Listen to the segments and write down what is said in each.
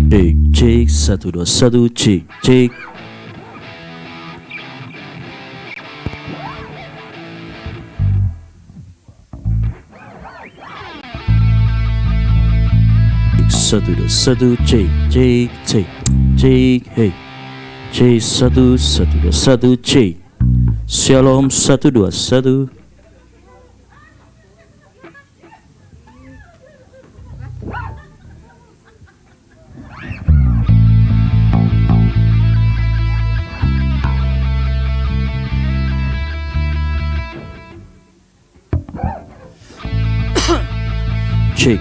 Cek, 1 2 1, cek, cek. Satu dua satu, cek, cek, cek, cek, hey. Cek, 1 1 2 1, cek. Shalom, 1 2 1. Cek.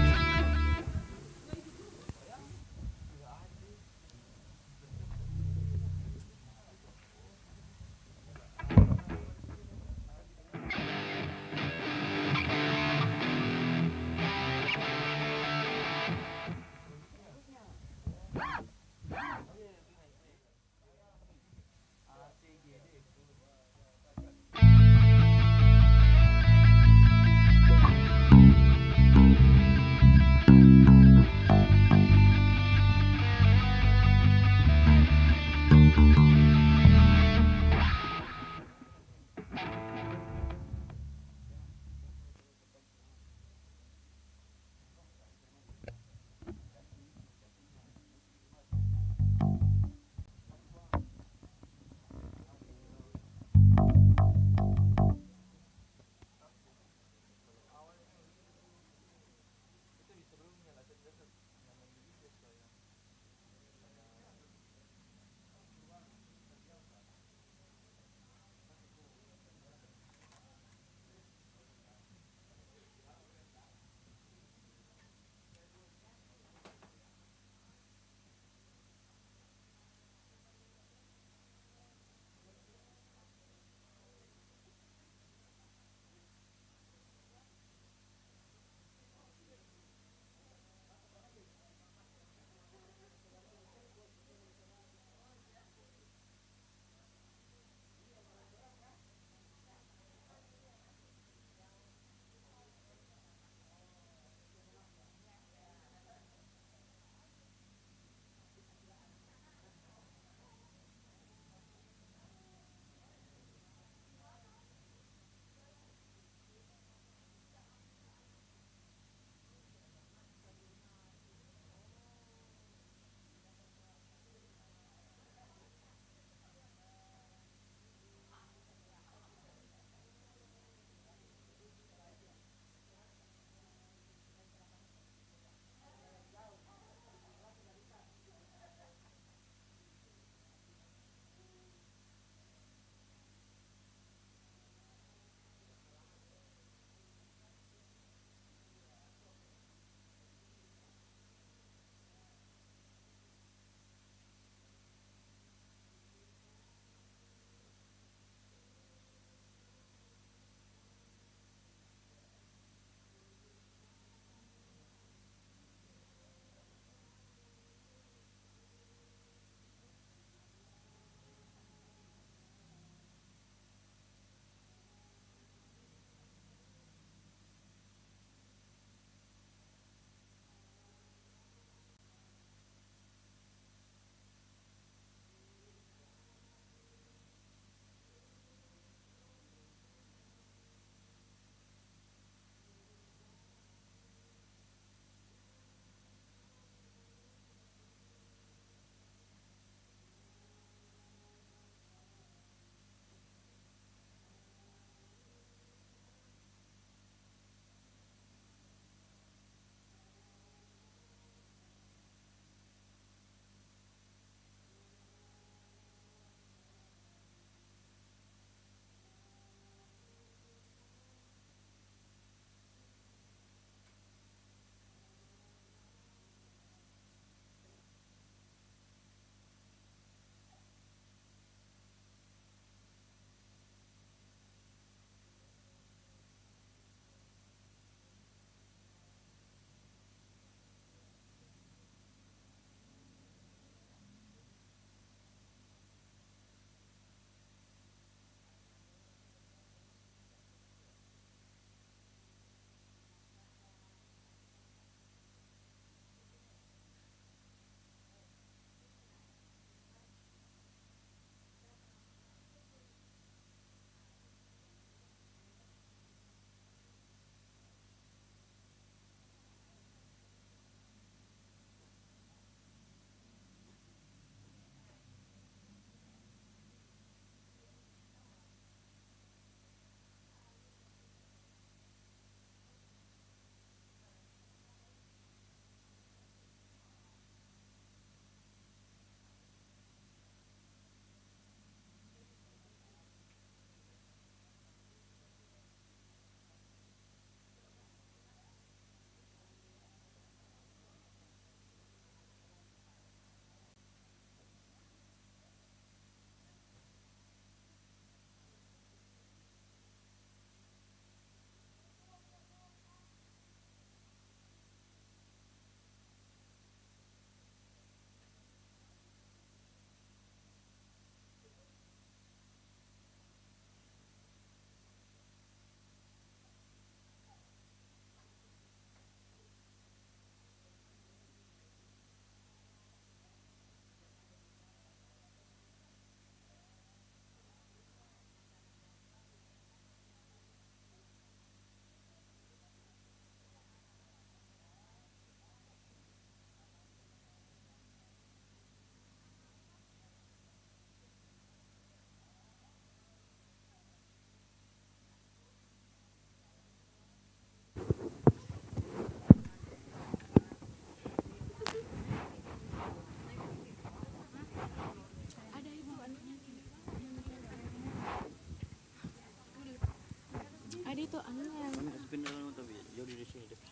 Tadi tuh anunya yang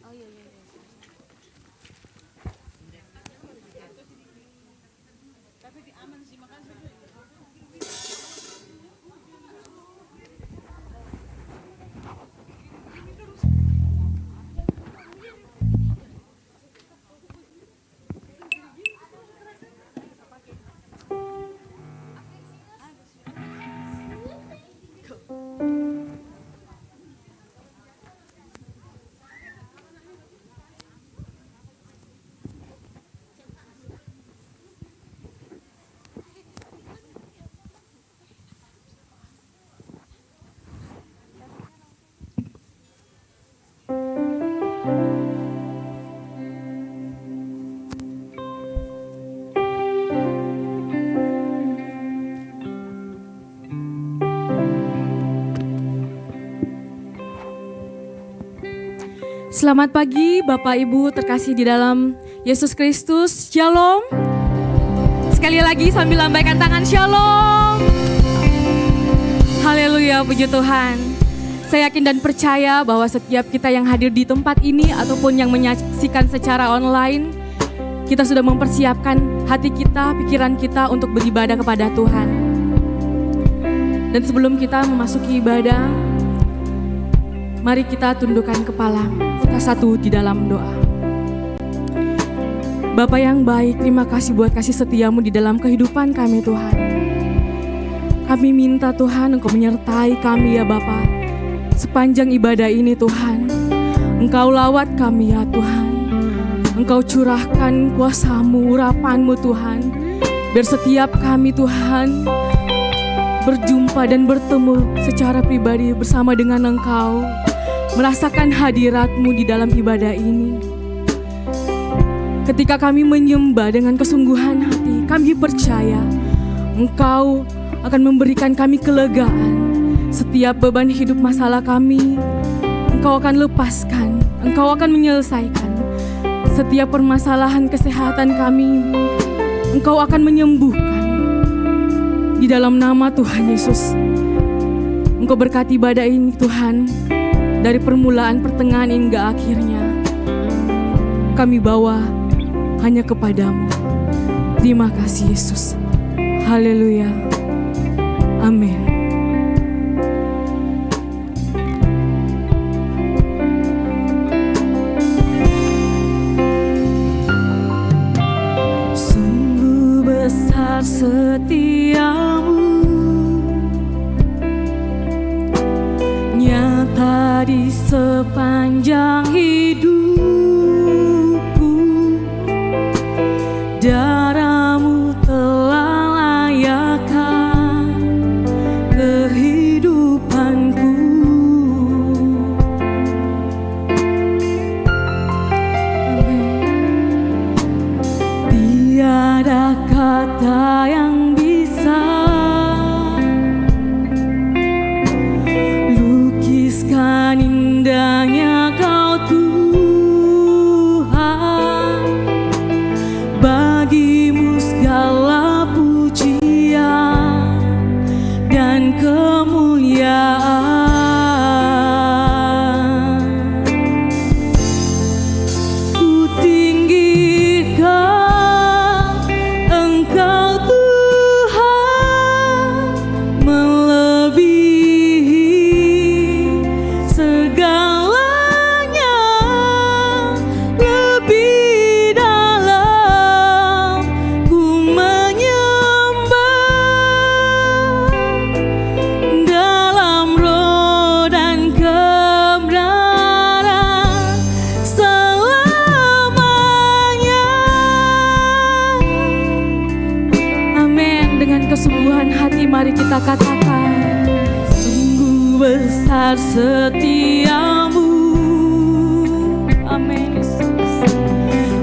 oh iya. Tapi aman sih makan. Selamat pagi Bapak Ibu terkasih di dalam Yesus Kristus. Shalom. Sekali lagi sambil lambaikan tangan, shalom. Haleluya, puji Tuhan. Saya yakin dan percaya bahwa setiap kita yang hadir di tempat ini ataupun yang menyaksikan secara online, kita sudah mempersiapkan hati kita, pikiran kita untuk beribadah kepada Tuhan. Dan sebelum kita memasuki ibadah, mari kita tundukkan kepala, kita satu di dalam doa. Bapa yang baik, terima kasih buat kasih setiamu di dalam kehidupan kami Tuhan. Kami minta Tuhan Engkau menyertai kami ya Bapa. Sepanjang ibadah ini Tuhan, Engkau lawat kami ya Tuhan. Engkau curahkan kuasa-Mu, urapan-Mu Tuhan. Biar setiap kami Tuhan berjumpa dan bertemu secara pribadi bersama dengan Engkau, merasakan hadirat-Mu di dalam ibadah ini. Ketika kami menyembah dengan kesungguhan hati, kami percaya Engkau akan memberikan kami kelegaan. Setiap beban hidup masalah kami, Engkau akan lepaskan, Engkau akan menyelesaikan. Setiap permasalahan kesehatan kami, Engkau akan menyembuhkan. Di dalam nama Tuhan Yesus, Engkau berkati ibadah ini Tuhan. Dari permulaan, pertengahan hingga akhirnya, kami bawa hanya kepadamu. Terima kasih Yesus. Haleluya. Amin. Sungguh besar setiamu, nyata di sepanjang hidupku. Darah-Mu telah layakkan kehidupanku. Tiada kata yang bisa lukiskan indahnya Kau Tuhan. Bagimu segala pujian dan kemuliaan. Ku tinggikan Engkau Tuhan, melebihi segalanya. Lebih dalam ku menyembah, dalam roh dan kebenaran selamanya. Amin. Dengan kesungguhan hati mari kita katakan, sungguh besar setiamu. Amin Yesus.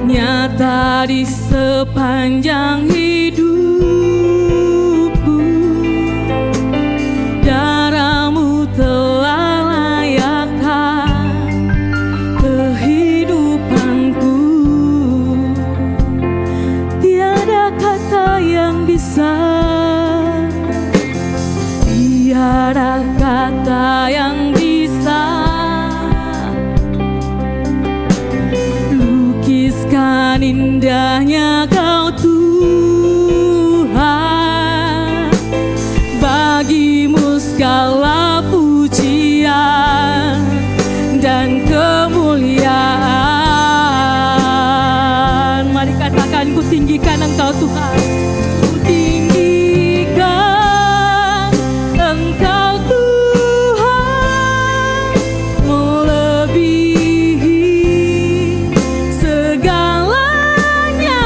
Nyata di sepanjang hidupku. Darah-Mu telah layakkan kehidupanku. Tiada kata yang bisa, tiada kata yang bisa indahnya Kau Tuhan, bagimu segala pujian dan kemuliaan. Mari katakan, ku tinggikan Engkau Tuhan, ku tinggikan Engkau Tuhan, melebihi segalanya,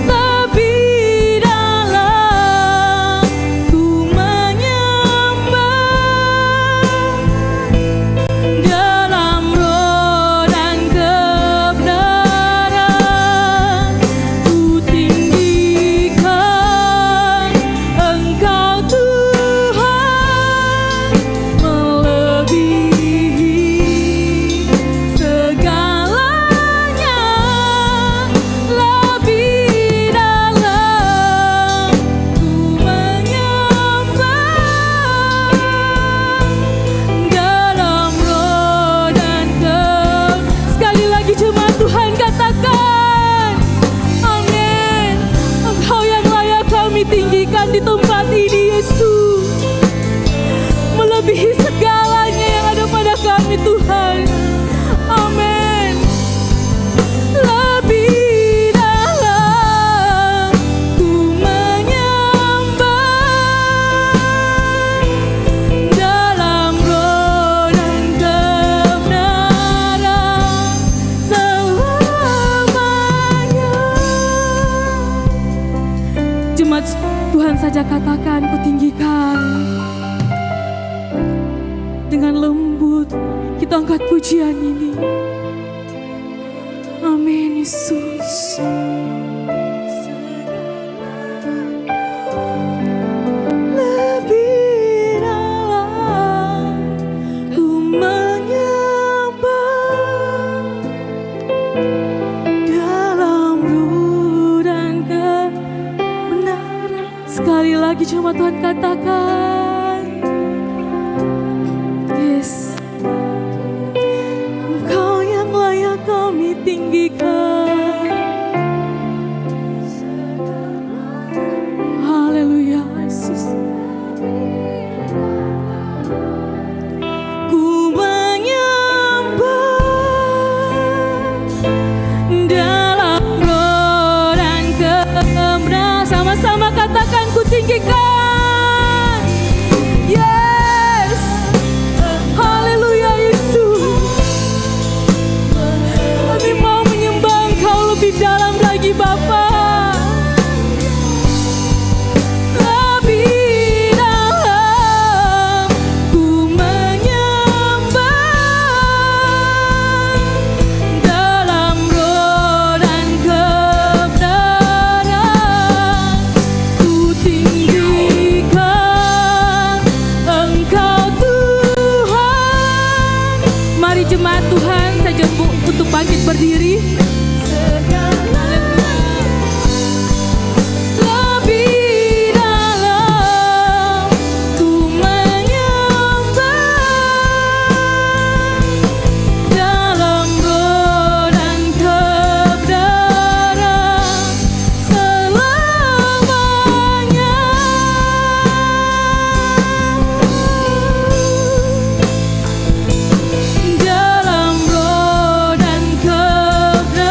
lebih dalam ku menyembah, dalam roh dan kebenaran ku tinggikan Engkau Tuhan, melebihi segalanya, lebih dalam ku menyembah, dalam roh dan sekali lagi jemaat Tuhan katakan, amin. Engkau yang layak kami tinggikan di tempat ini, Yesus, melebihi segalanya yang ada pada kami Tuhan, amin. Lebih dalam ku menyembah, dalam roh dan kebenaran selamanya. Jemaat Tuhan saja katakan, ku tinggikan. Dengan lembut kita angkat pujian ini. Amin, Yesus. Lebih dalam ku menyembah, dalam ruh dan kebenaran. Sekali lagi cuma Tuhan katakan, yes, Engkau yang layak kami tinggikan. Haleluya, Yesus. Ku menyembah, dalam roh dan kebenaran. Sama-sama katakan, ku tinggikan. Yes, haleluya Yesus. Kami mau menyembah Engkau lebih dalam lagi Bapa. Lebih dalam ku menyembah, dalam roh dan kebenaran ku tinggikan Engkau Tuhan. Mari jemaat Tuhan saja untuk bangkit berdiri. Lebih dalam ku menyembah, dalam roh dan kebenaran selamanya. Dalam roh dan kebenaran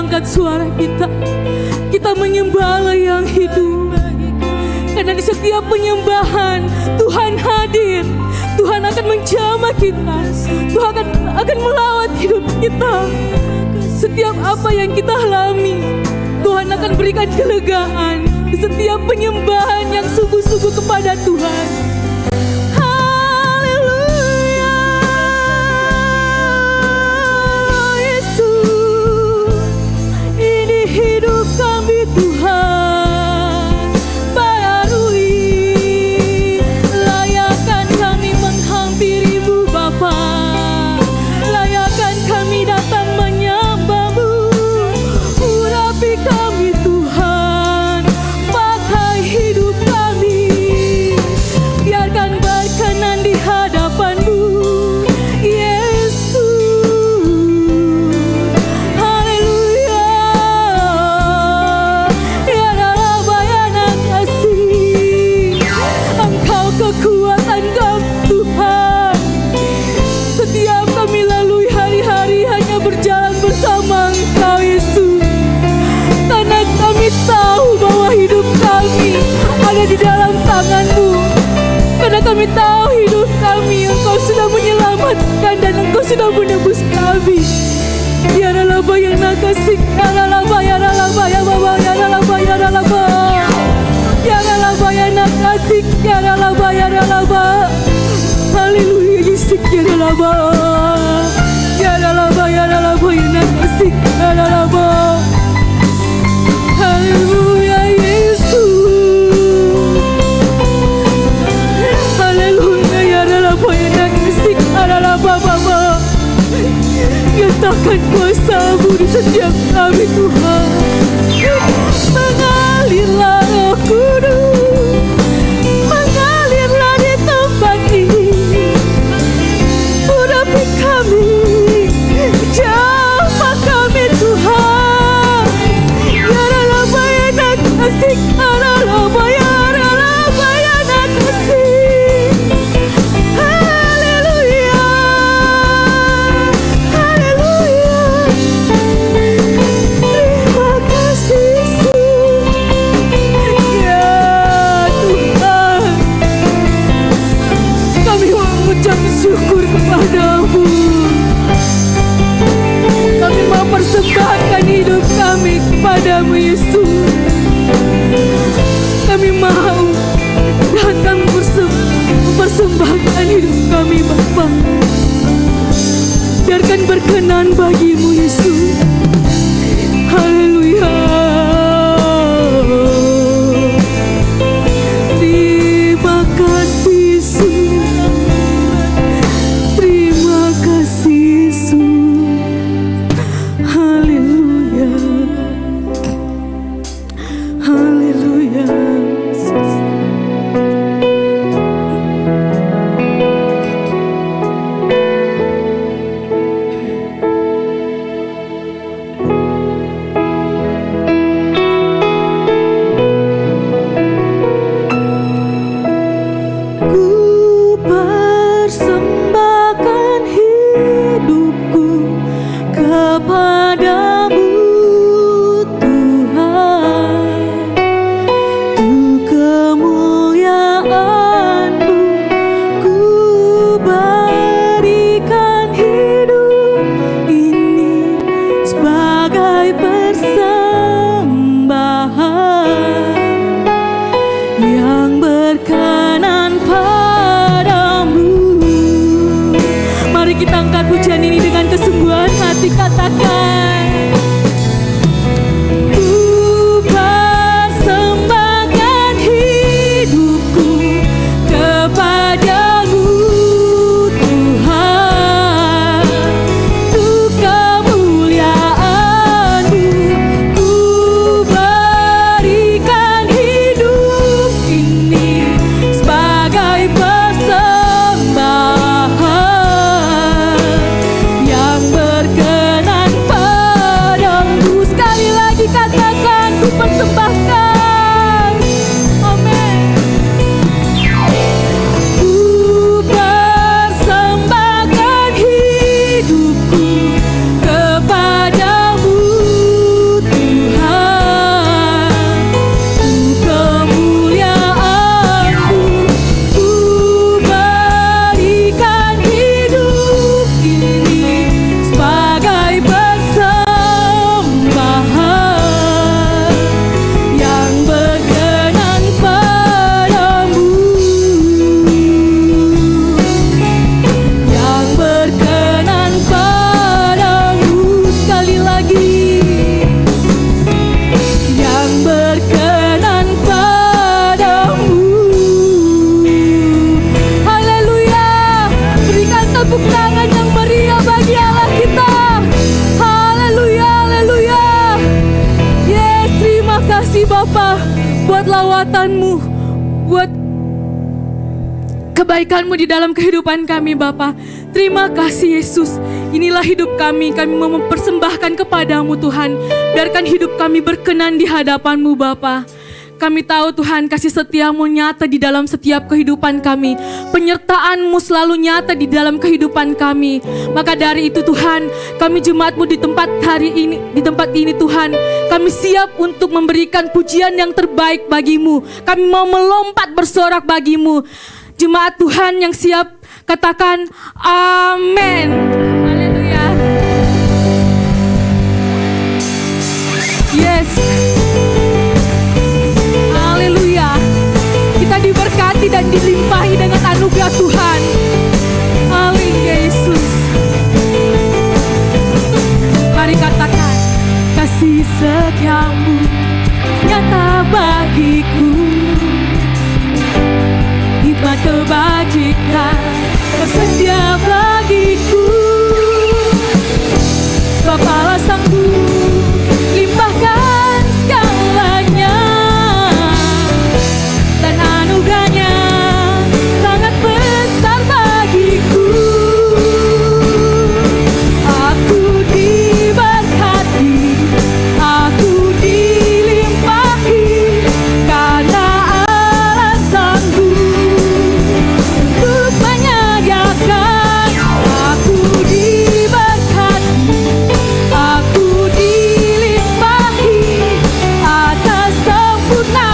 angkat suara kita, kita menyembah Allah yang hidup. Karena di setiap penyembahan Tuhan hadir, Tuhan akan menjamah kita, Tuhan akan melawat hidup kita. Setiap apa yang kita alami, Tuhan akan berikan kelegaan di setiap penyembahan yang sungguh-sungguh kepada Tuhan. Haleluya, Yesus, ini hidup kami Tuhan, barui, layakkan kami menghampiri-Mu Bapa, layakkan kami datang menyembah-Mu, urapi kami Tuhan, pakai hidup kami, biarkan berkenan di hadapan-Mu, Yesus. Haleluya, ya dalam bayanan kasih, Engkau kekuatan kami Tuhan. Setiap kami lalui hari-hari hanya berjalan bersama Engkau Yesus, karena kami tahu bahwa hidup kami ada di dalam tangan-Mu. Karena kami tahu hidup kami Engkau sudah menyelamatkan dan Engkau sudah menebus kami. Ya dalam bayanan kasih, ya dalam bayanan ya Bapa, ya dalam bayanan ya dalam bayanan kasih, ya dalam bayanan haleluya Yesus, ya dalam bayanan kasih, ya dalam haleluya Yesus, haleluya ya dalam bayanan kasih, ya dalam Bapa. Nyatakan kuasa-Mu di setiap kami Tuhan. Mengalirlah Roh Kudus, mengalirlah di tempat ini, urapi kami, jamah kami Tuhan. Ya dalam bayanan kasih, ya dalam bayanan kasih. Haleluya, haleluya, terima kasih Yesus. Ya Tuhan, kami mengucap syukur kepada-Mu. Kami mempersembahkan hidup kami kepada-Mu Yesus. Kami mau datang mempersembahkan hidup kami Bapa. Biarkan berkenan bagi-Mu Yesus. Haleluya. Terima kasih Yesus. Terima kasih Yesus. Haleluya. Haleluya. Ku persembahkan hidupku kepada-Mu Tuhan, untuk kemuliaan-Mu ku berikan hidup ini sebagai persembahan yang berkenan padamu. Mari kita angkat pujian ini dengan kesungguhan hati, katakan, ku persembahkan hidupku kepada-Mu Tuhan, untuk kemuliaan-Mu ku berikan hidup ini sebagai persembahan yang berkenan kekuatan-Mu, buat kebaikan-Mu di dalam kehidupan kami Bapa. Terima kasih Yesus. Inilah hidup kami mau mempersembahkan kepadamu Tuhan. Biarkan hidup kami berkenan di hadapan-Mu Bapa. Kami tahu Tuhan kasih setia-Mu nyata di dalam setiap kehidupan kami. Penyertaan-Mu selalu nyata di dalam kehidupan kami. Maka dari itu Tuhan, kami jemaat-Mu di tempat ini Tuhan, kami siap untuk memberikan pujian yang terbaik bagi-Mu. Kami mau melompat bersorak bagi-Mu. Jemaat Tuhan yang siap katakan amin. Haleluya. Yes. Diberkati dan dilimpahi dengan anugerah Tuhan. Haleluya Yesus. Mari katakan, kasih setiamu nyata bagiku, hikmat kebajikan tersedia bagiku. Bapa alasanku limpahkan segalanya, dan anugerahnya sangat besar bagiku. Aku diberkati, aku dilimpahi, karena alasanku untuk menyediakan. Aku diberkati, aku dilimpahi, atas sempurna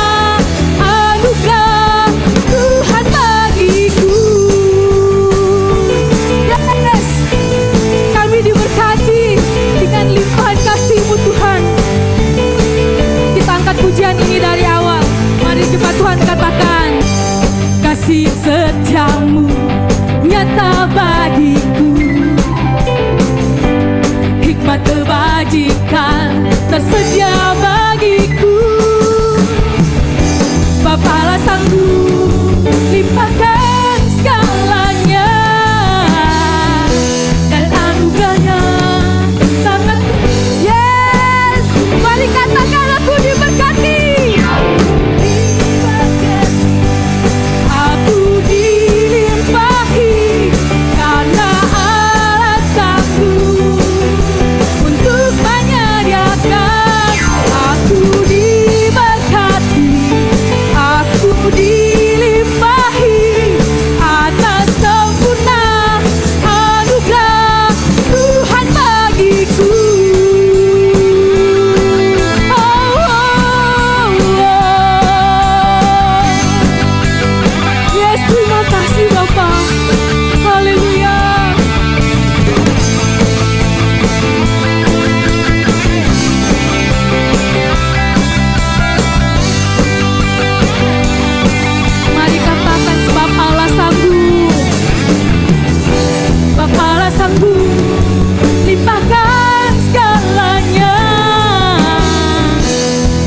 anugerah Tuhan bagiku. Yes, kami diberkati dengan limpahan kasih-Mu Tuhan. Kita angkat pujian ini dari awal. Mari jemaat Tuhan katakan, kasih setiamu nyata bagiku, hikmat kebajikan tersedia bagiku. Bapa alasanku limpahkan segalanya, dan anugerahnya sangat. Yes, mari katakan aku diberkati. Aku dilimpahi, karena alasanku untuk menyediakan. Aku diberkati, aku dilimpahi, atas sempurna anugerah Tuhan bagiku. Oh, oh, oh. Yes, terima kasih Bapa. Haleluya. Mari katakan, sebab alasanku limpahkan segalanya,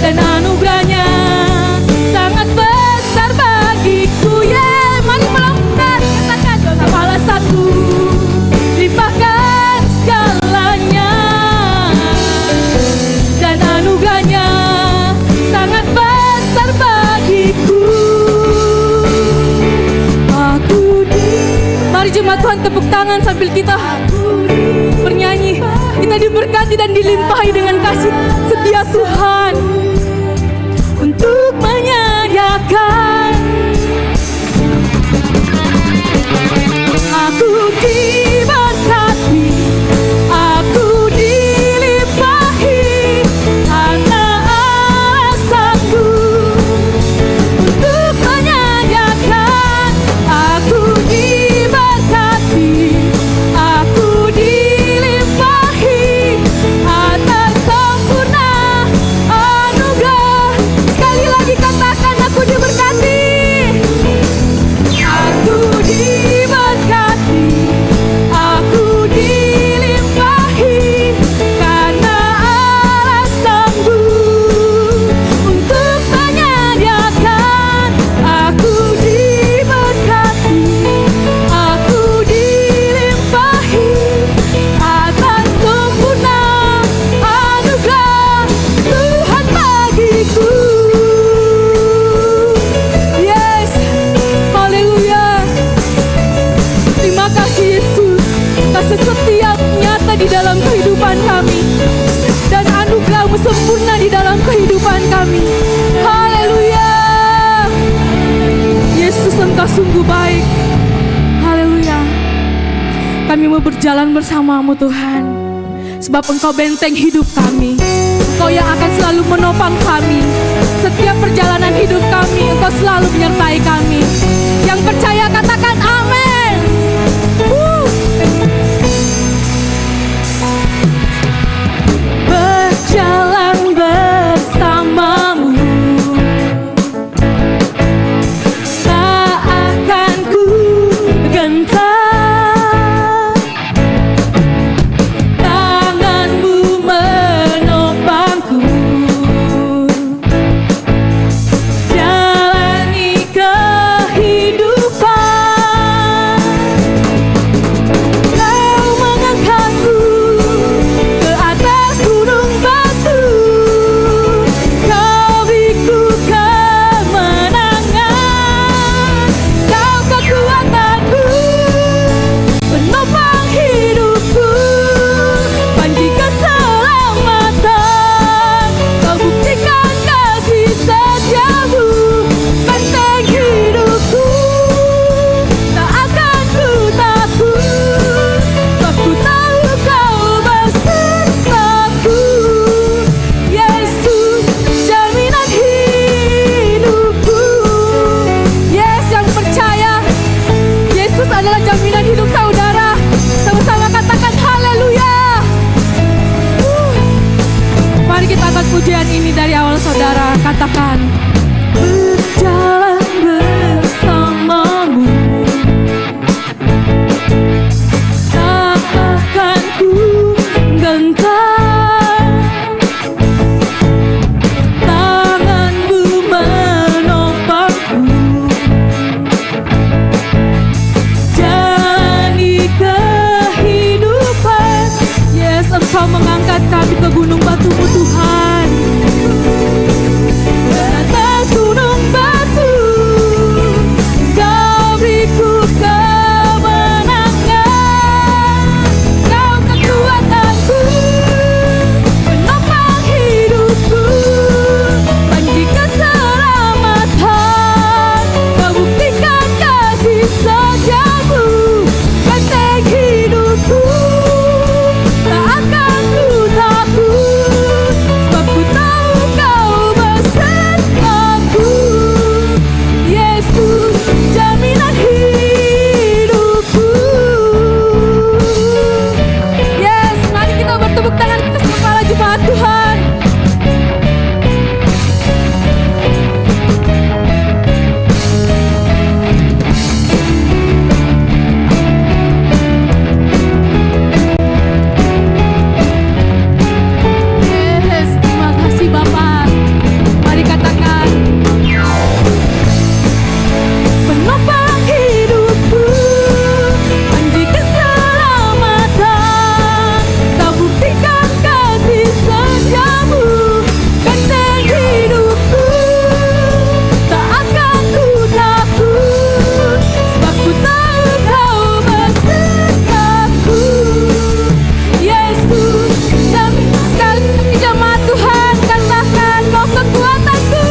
dan anugerahnya sangat besar bagiku. Yeah, mari melompat katakan, sebab alasanku limpahkan segalanya, dan anugerahnya sangat besar bagiku. Mari jemaat Tuhan tepuk tangan sambil kita bernyanyi. Kita diberkati dan dilimpahi dengan kasih setia Tuhan untuk menyediakan. Aku diberkati, aku dilimpahi, karena alasanku untuk menyediakan. Aku diberkati, aku dilimpahi, atas sempurna anugerah. Sekali lagi katakan, aku diberkati. berjalan bersama-Mu Tuhan. Sebab Engkau benteng hidup kami. Engkau yang akan selalu menopang kami. Setiap perjalanan hidup kami, Engkau selalu menyertai kami. Yang percaya katakan amin. Berjalan bersama-Mu, tak akan ku gentar. Tangan-Mu menopangku, jalani kehidupan. Kau mengangkatku ke atas gunung batu, Kau beriku kemenangan. Kau kekuatanku, penopang hidupku, panji keselamatan. Kau buktikan kasih setiamu, benteng hidupku, tak akan ku takut. Sebab ku tahu Kau besertaku. Yesus, jaminan hidupku. Yes, yang percaya Yesus adalah jaminan hidup saudara. Sama-sama katakan haleluya. Mari kita angkat pujian ini dari awal saudara. Katakan berjalan bersama-Mu, tak akan ku gentar. Tangan-Mu menopangku, jalani kehidupan. Yes, Engkau mengangkat kami ke gunung batu-Mu Tuhan. Ke atas gunung batu, Kau beriku kemenangan. Kau kekuatanku, penopang hidupku, panji keselamatan. Kau buktikan kasih setiamu, benteng hidupku, tak akan ku takut. Sebab ku tahu Kau besertaku. Yesus, jaminan hidupku. Yes, mari kita bertepuk tangan ke kepala jemaat Tuhan. Yes, terima kasih Bapak. Mari katakan penopang hidupku, panji keselamatan. Kau buktikan kasih setiamu, benteng hidupku, tak akan ku takut. Sebab ku tahu Kau besertaku. Yesus, sekali lagi jemaat Tuhan katakan Kau kekuatanku,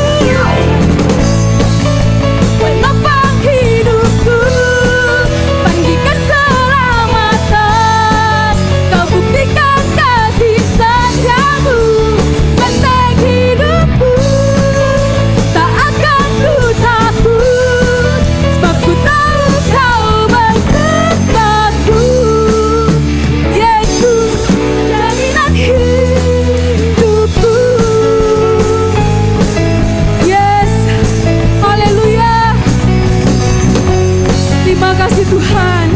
penopang hidupku, panji keselamatan. Kau buktikan kasih setiamu, benteng hidupku, tak akan ku takut. Sebab ku tahu Kau besertaku. Yesus, jaminan hidupku. Yes, haleluya. Terima kasih Tuhan.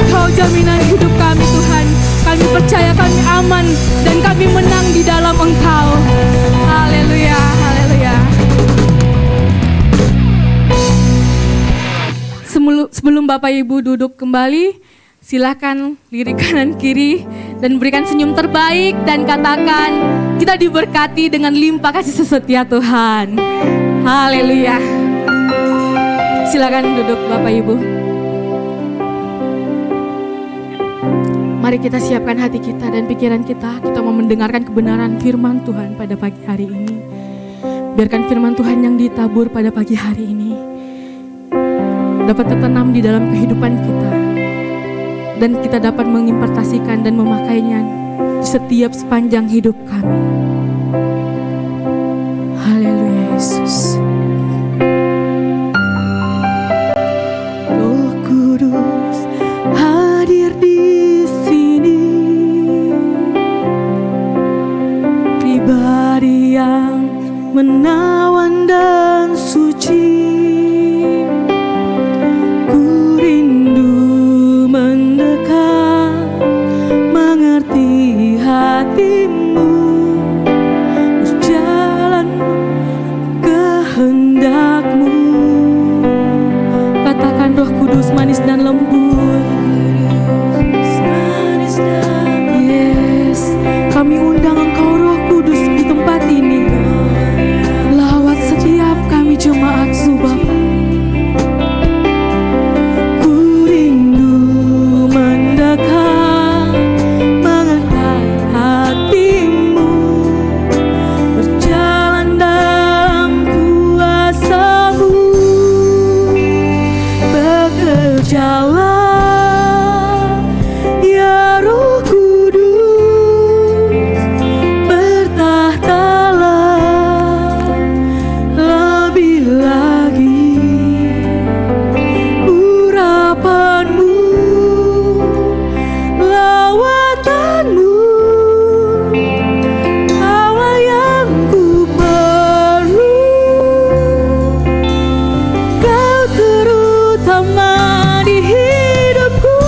Engkau jaminan hidup kami Tuhan. Kami percaya kami aman dan kami menang di dalam Engkau. Haleluya, haleluya. Sebelum Bapak Ibu duduk kembali, silakan lirik kanan kiri dan berikan senyum terbaik dan katakan kita diberkati dengan limpah kasih setia Tuhan. Haleluya. Silakan duduk Bapak Ibu. Mari kita siapkan hati kita dan pikiran kita. Kita mau mendengarkan kebenaran firman Tuhan pada pagi hari ini. Biarkan firman Tuhan yang ditabur pada pagi hari ini dapat tertanam di dalam kehidupan kita. dan kita dapat mengimpartasikan dan memakainya di setiap sepanjang hidup kami. Haleluya Yesus. Roh Kudus hadir di sini, pribadi yang menawan dan suci. Ku rindu mendekat, mengerti hatimu, berjalan kehendakmu. Katakan Roh Kudus manis dan lembut. Yes, kami undang Engkau Roh Kudus di tempat ini. Lawat setiap kami jemaat-Mu Bapa. Ku rindu mendekat, mengenal hatimu, berjalan dalam kuasa-Mu. Bekerjalah ya Roh Kudus, bertahtalah lebih lagi. Urapan-Mu, lawatanmu, Kaulah yang ku perlu. Kau terutama di hidupku.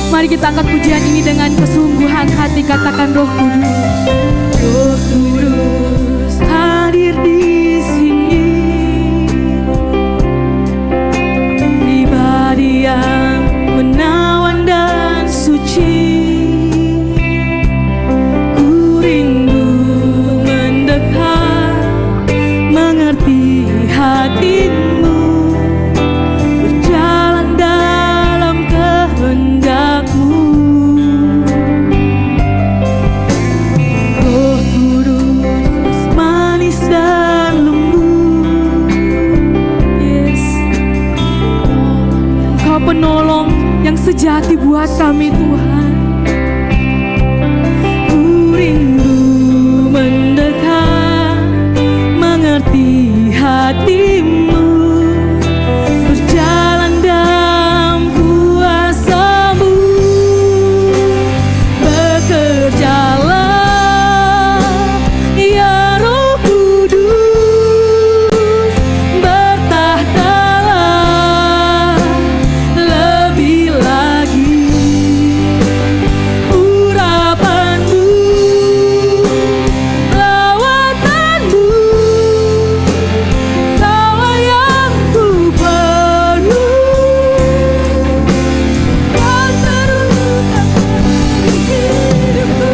Mari kita angkat pujian ini dengan kesungguhan hati. Katakan Roh Kudus. Roh Kudus hadir di sini, pribadi yang menawan dan suci. Ku rindu mendekat, mengerti hatimu, berjalan dalam kehendak-Mu. Roh Kudus manis dan lembut. Yes, Engkau penolong yang sejati buat kami Tuhan. Ku rindu mendekat, mengerti hatimu, berjalan dalam kuasa-Mu. Bekerjalah ya Roh Kudus, bertahtalah lebih lagi. Urapan-Mu, lawatanmu, Kaulah yang ku perlu. Kau terutama di hidupku.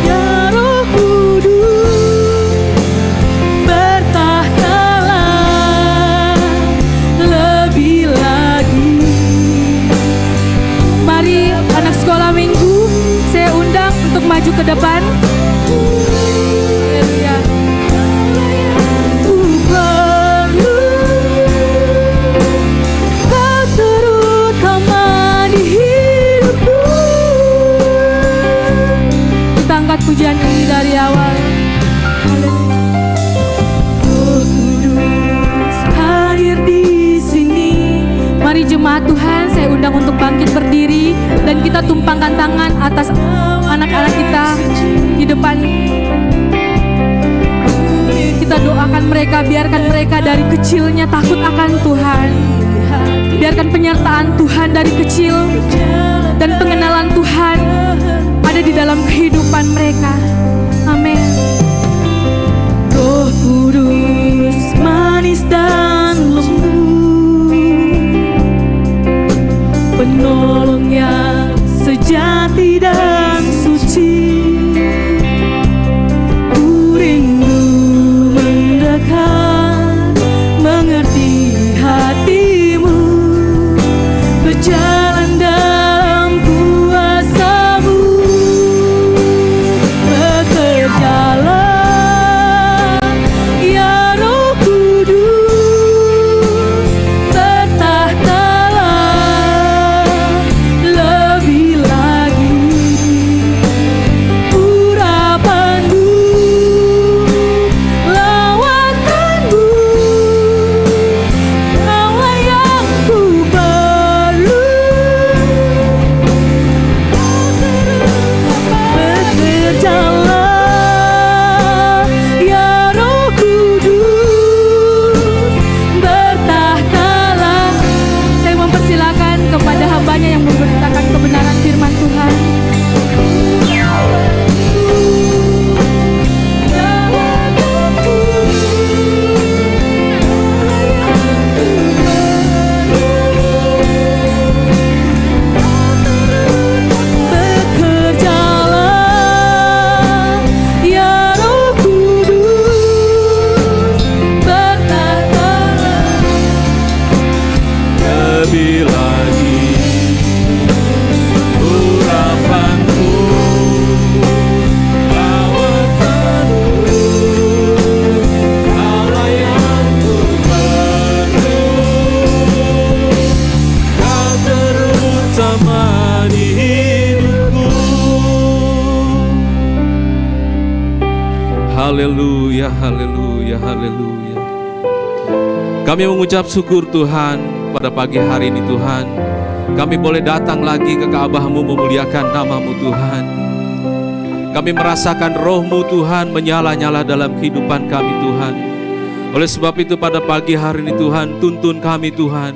Ya Roh Kudus, bertahtalah lebih lagi. Mari anak sekolah minggu, saya undang untuk maju ke depan. Haleluya. Ku perlu, Kau terutama di hidupku. Kita angkat pujian ini dari awal. Haleluya. Roh Kudus hadir di sini. Mari jemaat Tuhan, saya undang untuk bangkit berdiri dan kita tumpangkan tangan atas anak-anak kita di depan. Kita doakan mereka, biarkan mereka dari kecilnya takut akan Tuhan. Biarkan penyertaan Tuhan dari kecil dan pengenalan Tuhan ada di dalam kehidupan mereka. Amin. Roh Kudus manis dan lembut, penolong yang sejati dan suci. Ku rindu mendekat, mengerti hatimu, berjalan dalam kuasa-Mu. Haleluya, haleluya, haleluya. Kami mengucap syukur Tuhan pada pagi hari ini Tuhan. Kami boleh datang lagi ke Ka'bah-Mu memuliakan nama-Mu Tuhan. Kami merasakan roh-Mu Tuhan menyala-nyala dalam kehidupan kami Tuhan. Oleh sebab itu pada pagi hari ini Tuhan, tuntun kami Tuhan,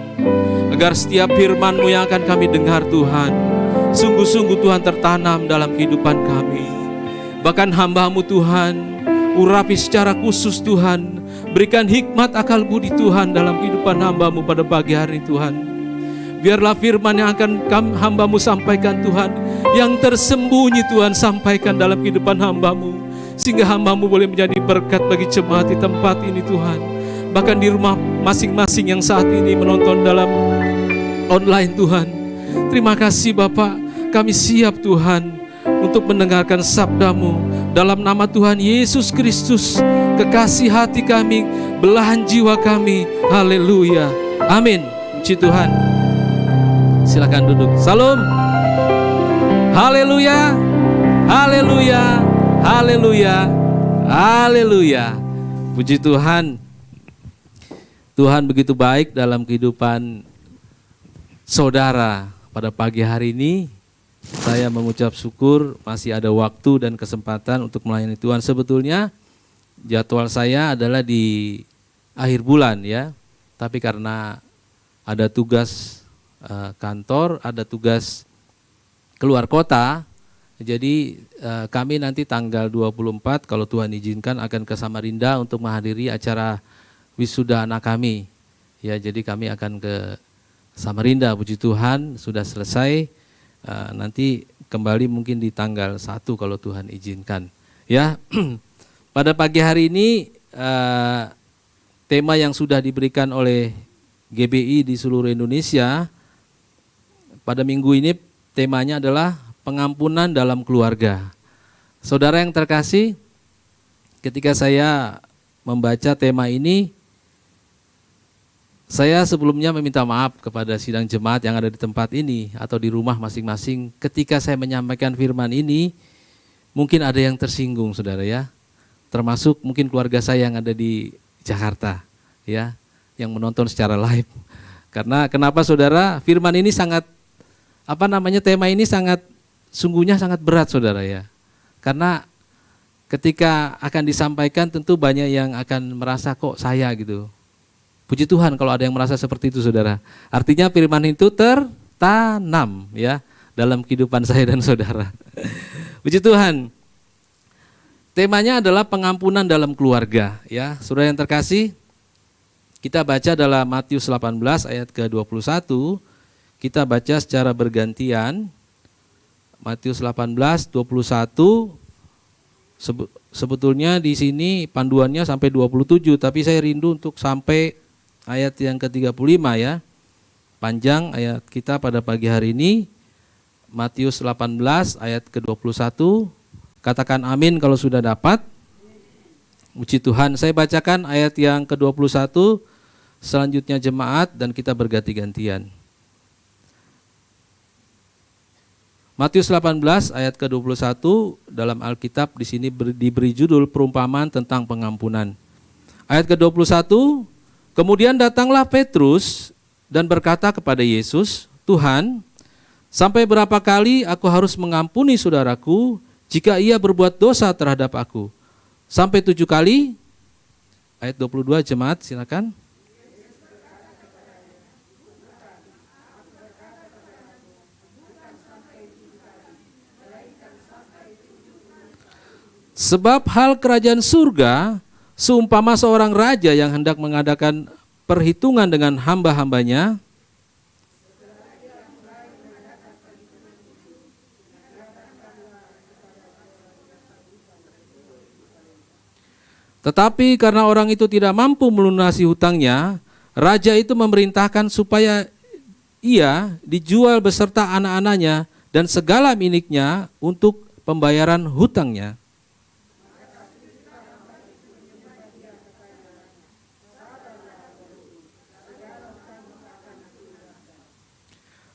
agar setiap firman-Mu yang akan kami dengar Tuhan, sungguh-sungguh Tuhan tertanam dalam kehidupan kami. Bahkan hamba-Mu Tuhan, urapi secara khusus Tuhan, berikan hikmat akal budi Tuhan dalam kehidupan hamba-Mu pada pagi hari ini Tuhan. Biarlah firman yang akan hamba-Mu sampaikan Tuhan, yang tersembunyi Tuhan sampaikan dalam kehidupan hamba-Mu, sehingga hamba-Mu boleh menjadi berkat bagi jemaat di tempat ini Tuhan. Bahkan di rumah masing-masing yang saat ini menonton dalam online Tuhan. Terima kasih Bapak, kami siap Tuhan untuk mendengarkan sabda-Mu. Dalam nama Tuhan Yesus Kristus, kekasih hati kami, belahan jiwa kami. Haleluya, amin. Puji Tuhan. Silakan duduk. Salam. Haleluya, haleluya, haleluya, haleluya. Puji Tuhan. Tuhan begitu baik dalam kehidupan saudara. Pada pagi hari ini saya mengucap syukur masih ada waktu dan kesempatan untuk melayani Tuhan. Sebetulnya jadwal saya adalah di akhir bulan ya, tapi karena ada tugas kantor, ada tugas keluar kota, jadi kami nanti tanggal 24 kalau Tuhan izinkan akan ke Samarinda untuk menghadiri acara wisuda anak kami. Ya, jadi kami akan ke Samarinda, puji Tuhan sudah selesai. Nanti kembali mungkin di tanggal 1 kalau Tuhan izinkan. Ya, pada pagi hari ini tema yang sudah diberikan oleh GBI di seluruh Indonesia pada minggu ini temanya adalah pengampunan dalam keluarga. Saudara yang terkasih, ketika saya membaca tema ini, saya sebelumnya meminta maaf kepada sidang jemaat yang ada di tempat ini atau di rumah masing-masing. Ketika saya menyampaikan firman ini, mungkin ada yang tersinggung saudara ya, termasuk mungkin keluarga saya yang ada di Jakarta ya, yang menonton secara live. Karena kenapa saudara, firman ini sangat, tema ini sungguhnya sangat berat saudara ya. Karena ketika akan disampaikan tentu banyak yang akan merasa kok saya gitu. Puji Tuhan kalau ada yang merasa seperti itu saudara. Artinya firman itu tertanam ya dalam kehidupan saya dan saudara. Puji Tuhan. Temanya adalah pengampunan dalam keluarga ya. Saudara yang terkasih, kita baca dalam Matius 18 ayat ke-21. Kita baca secara bergantian. Matius 18, 21. Sebetulnya di sini panduannya sampai 27, tapi saya rindu untuk sampai ayat yang ke-35 ya. Panjang ayat kita pada pagi hari ini. Matius 18 ayat ke-21. Katakan amin kalau sudah dapat. Puji Tuhan. Saya bacakan ayat yang ke-21, selanjutnya jemaat dan kita berganti-gantian. Matius 18 ayat ke-21 dalam Alkitab di sini diberi judul perumpamaan tentang pengampunan. Ayat ke-21, kemudian datanglah Petrus dan berkata kepada Yesus, Tuhan, sampai berapa kali aku harus mengampuni saudaraku jika ia berbuat dosa terhadap aku? Sampai 7 kali? Ayat 22 jemaat silakan. Sebab hal kerajaan surga seumpama seorang raja yang hendak mengadakan perhitungan dengan hamba-hambanya. Tetapi karena orang itu tidak mampu melunasi hutangnya, raja itu memerintahkan supaya ia dijual beserta anak-anaknya dan segala miliknya untuk pembayaran hutangnya.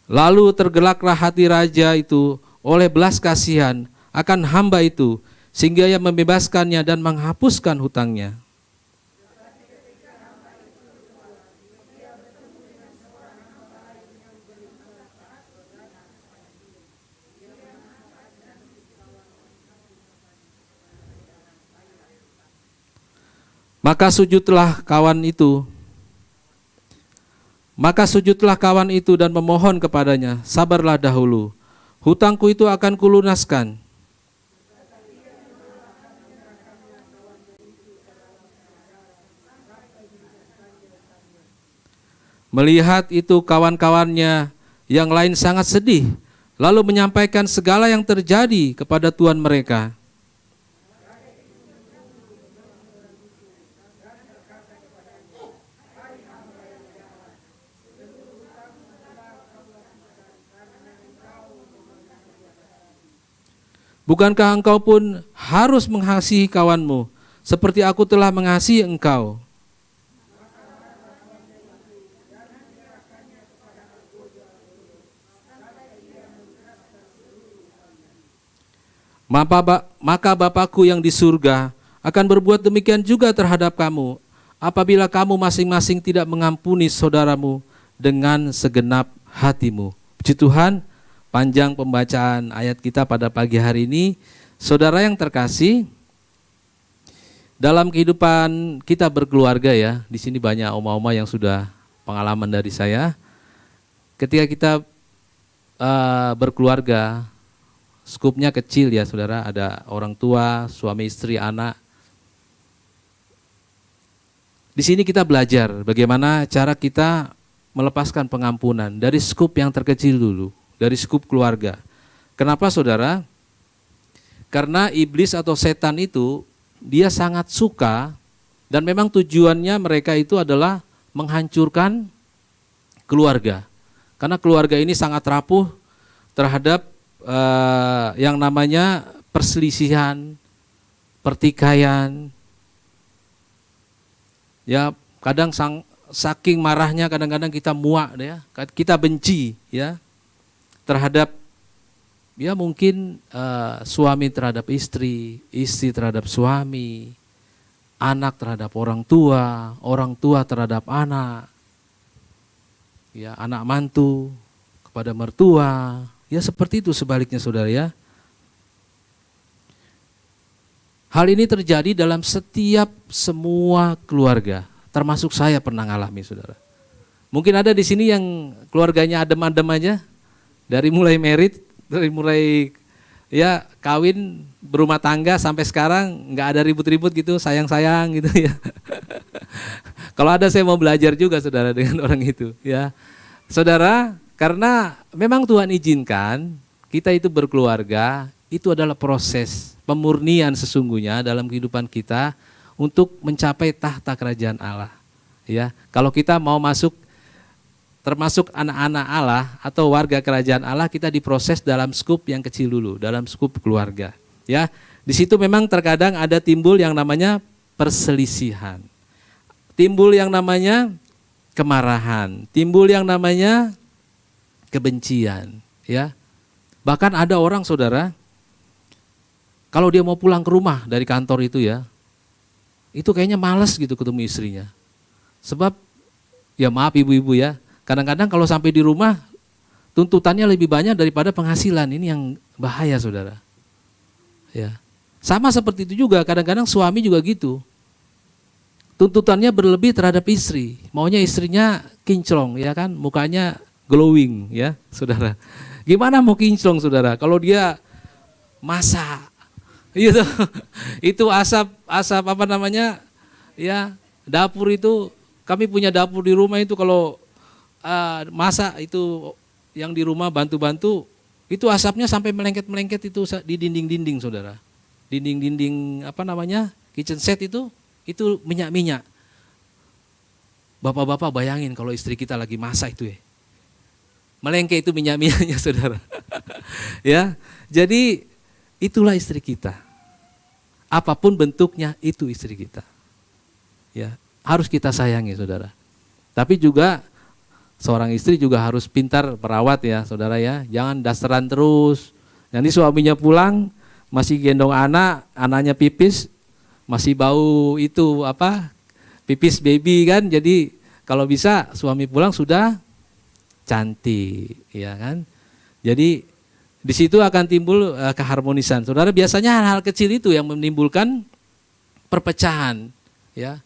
Lalu tergelaklah hati raja itu oleh belas kasihan akan hamba itu, sehingga ia membebaskannya dan menghapuskan hutangnya. Maka sujudlah kawan itu dan memohon kepadanya, sabarlah dahulu, hutangku itu akan kulunaskan. Melihat itu kawan-kawannya yang lain sangat sedih, lalu menyampaikan segala yang terjadi kepada tuan mereka. Bukankah engkau pun harus mengasihi kawanmu, seperti aku telah mengasihi engkau? Maka Bapakku yang di surga akan berbuat demikian juga terhadap kamu, apabila kamu masing-masing tidak mengampuni saudaramu dengan segenap hatimu. Puji Tuhan, panjang pembacaan ayat kita pada pagi hari ini. Saudara yang terkasih, dalam kehidupan kita berkeluarga ya, di sini banyak oma-oma yang sudah pengalaman dari saya. Ketika kita berkeluarga, skupnya kecil ya saudara, ada orang tua, suami istri, anak. Di sini kita belajar bagaimana cara kita melepaskan pengampunan dari skup yang terkecil dulu, dari skup keluarga. Kenapa saudara? Karena iblis atau setan itu dia sangat suka, dan memang tujuannya mereka itu adalah menghancurkan keluarga. Karena keluarga ini sangat rapuh terhadap yang namanya perselisihan, pertikaian. Ya, kadang saking marahnya kadang-kadang kita muak ya, kita benci ya terhadap ya mungkin suami terhadap istri, istri terhadap suami, anak terhadap orang tua terhadap anak, ya anak mantu kepada mertua, ya seperti itu sebaliknya saudara ya. Hal ini terjadi dalam semua keluarga, termasuk saya pernah ngalami saudara. Mungkin ada di sini yang keluarganya adem-adem aja, dari mulai merit, dari mulai ya kawin, berumah tangga sampai sekarang nggak ada ribut-ribut gitu, sayang-sayang gitu ya. Kalau ada saya mau belajar juga saudara dengan orang itu ya. Saudara, karena memang Tuhan izinkan kita itu berkeluarga, itu adalah proses pemurnian sesungguhnya dalam kehidupan kita untuk mencapai tahta kerajaan Allah. Ya, kalau kita mau masuk termasuk anak-anak Allah atau warga kerajaan Allah, kita diproses dalam skup yang kecil dulu, dalam skup keluarga. Ya, di situ memang terkadang ada timbul yang namanya perselisihan, timbul yang namanya kemarahan, timbul yang namanya kebencian. Ya, bahkan ada orang saudara, kalau dia mau pulang ke rumah dari kantor itu ya, itu kayaknya malas gitu ketemu istrinya. Sebab ya maaf ibu-ibu ya, kadang-kadang kalau sampai di rumah tuntutannya lebih banyak daripada penghasilan. Ini yang bahaya saudara. Ya. Sama seperti itu juga kadang-kadang suami juga gitu. Tuntutannya berlebih terhadap istri. Maunya istrinya kinclong ya kan, mukanya glowing ya saudara. Gimana mau kinclong saudara kalau dia masak? Gitu. Itu asap apa namanya? Ya, dapur itu kami punya dapur di rumah itu kalau masak itu yang di rumah bantu-bantu, itu asapnya sampai melengket-melengket itu di dinding-dinding saudara. Dinding-dinding apa namanya? Kitchen set itu minyak-minyak. Bapak-bapak bayangin kalau istri kita lagi masak itu ya. Melengket itu minyak-minyaknya saudara. Ya. Jadi itulah istri kita. Apapun bentuknya itu istri kita. Ya, harus kita sayangi saudara. Tapi juga seorang istri juga harus pintar merawat ya saudara ya. Jangan dasaran terus. Nanti suaminya pulang masih gendong anak, anaknya pipis, masih bau itu apa, pipis baby kan. Jadi kalau bisa suami pulang sudah cantik, ya kan. Jadi di situ akan timbul keharmonisan. Saudara, biasanya hal-hal kecil itu yang menimbulkan perpecahan, ya.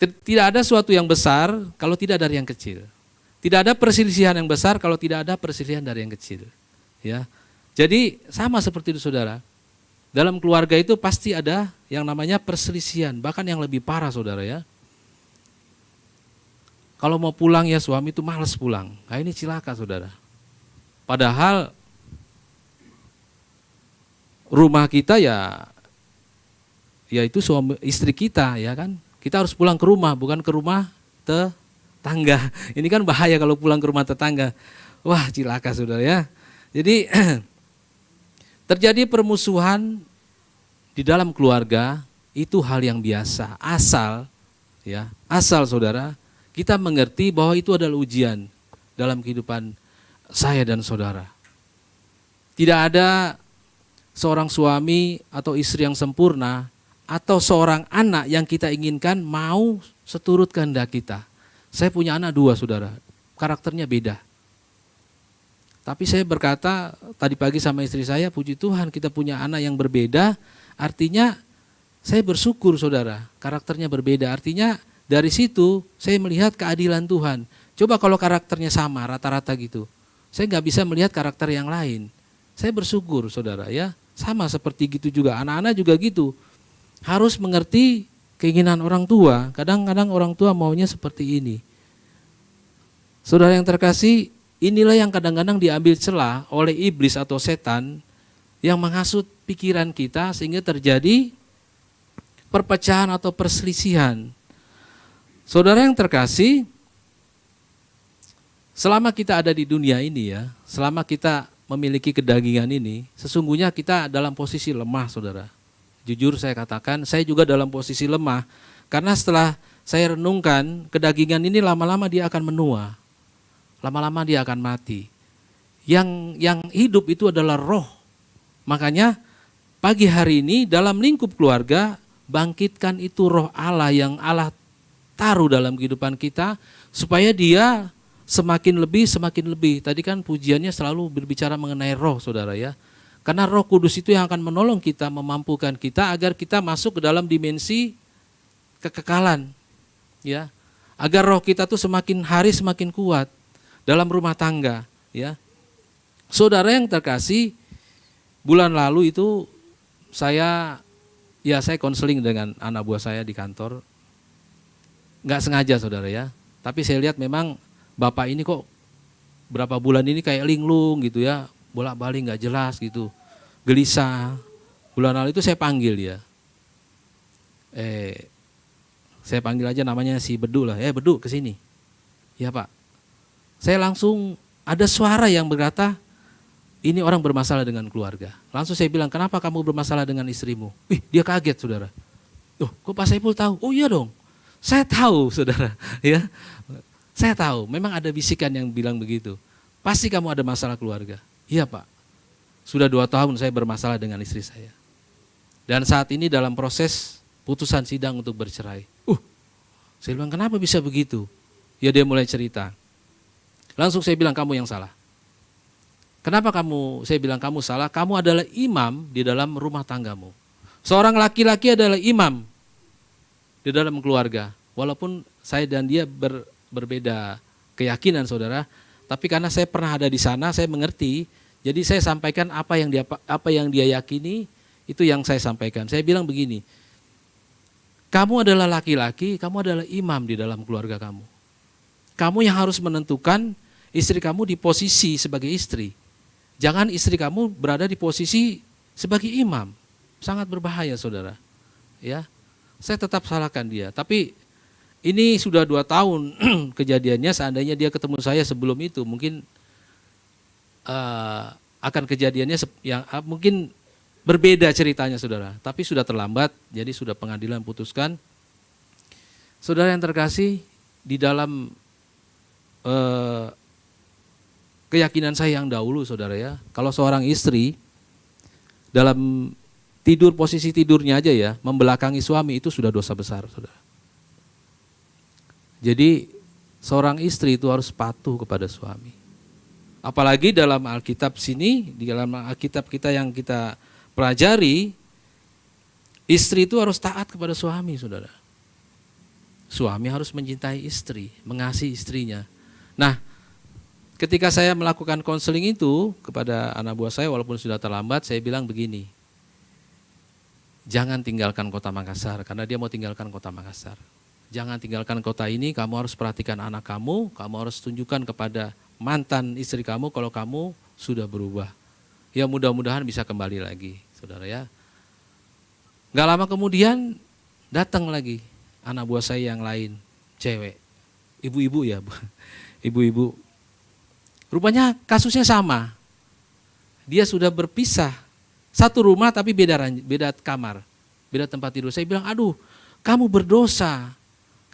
Tidak ada suatu yang besar kalau tidak dari yang kecil. Tidak ada perselisihan yang besar kalau tidak ada perselisihan dari yang kecil. Ya, jadi sama seperti itu saudara. Dalam keluarga itu pasti ada yang namanya perselisihan, bahkan yang lebih parah saudara ya. Kalau mau pulang ya suami itu malas pulang. Nah ini cilaka saudara. Padahal rumah kita ya itu suami istri kita ya kan. Kita harus pulang ke rumah, bukan ke rumah tetangga. Ini kan bahaya kalau pulang ke rumah tetangga. Wah cilaka saudara ya. Jadi terjadi permusuhan di dalam keluarga itu hal yang biasa. Asal saudara kita mengerti bahwa itu adalah ujian dalam kehidupan saya dan saudara. Tidak ada seorang suami atau istri yang sempurna, atau seorang anak yang kita inginkan mau seturut kehendak kita. Saya punya anak 2 saudara, karakternya beda. Tapi saya berkata tadi pagi sama istri saya, puji Tuhan kita punya anak yang berbeda, artinya saya bersyukur saudara, karakternya berbeda. Artinya dari situ saya melihat keadilan Tuhan. Coba kalau karakternya sama, rata-rata gitu, saya nggak bisa melihat karakter yang lain. Saya bersyukur saudara ya, sama seperti gitu juga, anak-anak juga gitu. Harus mengerti keinginan orang tua. Kadang-kadang orang tua maunya seperti ini. Saudara yang terkasih, inilah yang kadang-kadang diambil celah oleh iblis atau setan yang menghasut pikiran kita sehingga terjadi perpecahan atau perselisihan. Saudara yang terkasih, selama kita ada di dunia ini ya, selama kita memiliki kedagingan ini, sesungguhnya kita dalam posisi lemah saudara. Jujur saya katakan, saya juga dalam posisi lemah. Karena setelah saya renungkan, kedagingan ini lama-lama dia akan menua. Lama-lama dia akan mati. Yang hidup itu adalah roh. Makanya pagi hari ini dalam lingkup keluarga, bangkitkan itu roh Allah yang Allah taruh dalam kehidupan kita, supaya dia semakin lebih. Tadi kan pujiannya selalu berbicara mengenai roh saudara ya. Karena Roh Kudus itu yang akan menolong kita, memampukan kita agar kita masuk ke dalam dimensi kekekalan. Ya. Agar roh kita tuh semakin hari semakin kuat dalam rumah tangga, ya. Saudara yang terkasih, bulan lalu itu saya konseling dengan anak buah saya di kantor. Enggak sengaja saudara ya. Tapi saya lihat memang bapak ini kok berapa bulan ini kayak linglung gitu ya. Bolak-balik nggak jelas gitu, gelisah. Bulan lalu itu saya panggil dia, saya panggil aja namanya si Bedu lah, Bedu kesini. Ya Pak, saya langsung ada suara yang berkata, ini orang bermasalah dengan keluarga. Langsung saya bilang, kenapa kamu bermasalah dengan istrimu? Dia kaget saudara. Kok Pak Saiful tahu? Oh iya dong, saya tahu saudara. Ya, saya tahu. Memang ada bisikan yang bilang begitu. Pasti kamu ada masalah keluarga. Iya Pak, sudah 2 tahun saya bermasalah dengan istri saya. Dan saat ini dalam proses putusan sidang untuk bercerai. Saya bilang kenapa bisa begitu? Ya dia mulai cerita. Langsung saya bilang kamu yang salah. Kenapa saya bilang kamu salah? Kamu adalah imam di dalam rumah tanggamu. Seorang laki-laki adalah imam di dalam keluarga. Walaupun saya dan dia berbeda keyakinan saudara. Tapi karena saya pernah ada di sana, saya mengerti. Jadi saya sampaikan apa yang dia yakini, itu yang saya sampaikan. Saya bilang begini, kamu adalah laki-laki, kamu adalah imam di dalam keluarga kamu. Kamu yang harus menentukan istri kamu di posisi sebagai istri. Jangan istri kamu berada di posisi sebagai imam. Sangat berbahaya saudara. Ya, saya tetap salahkan dia. Tapi ini sudah 2 tahun kejadiannya, seandainya dia ketemu saya sebelum itu, mungkin akan kejadiannya yang mungkin berbeda ceritanya saudara. Tapi sudah terlambat, jadi sudah pengadilan putuskan. Saudara yang terkasih, di dalam keyakinan saya yang dahulu saudara ya, kalau seorang istri dalam tidur, posisi tidurnya aja ya, membelakangi suami itu sudah dosa besar, saudara. Jadi seorang istri itu harus patuh kepada suami. Apalagi dalam Alkitab sini, di dalam Alkitab kita yang kita pelajari, istri itu harus taat kepada suami, saudara. Suami harus mencintai istri, mengasihi istrinya. Nah, ketika saya melakukan konseling itu kepada anak buah saya, walaupun sudah terlambat, saya bilang begini, jangan tinggalkan kota Makassar, karena dia mau tinggalkan kota Makassar. Jangan tinggalkan kota ini, kamu harus perhatikan anak kamu harus tunjukkan kepada mantan istri kamu kalau kamu sudah berubah. Ya mudah-mudahan bisa kembali lagi, saudara ya. Gak lama kemudian datang lagi anak buah saya yang lain, cewek, ibu-ibu ya, ibu-ibu. Rupanya kasusnya sama, dia sudah berpisah, satu rumah tapi beda kamar, beda tempat tidur. Saya bilang, aduh kamu berdosa.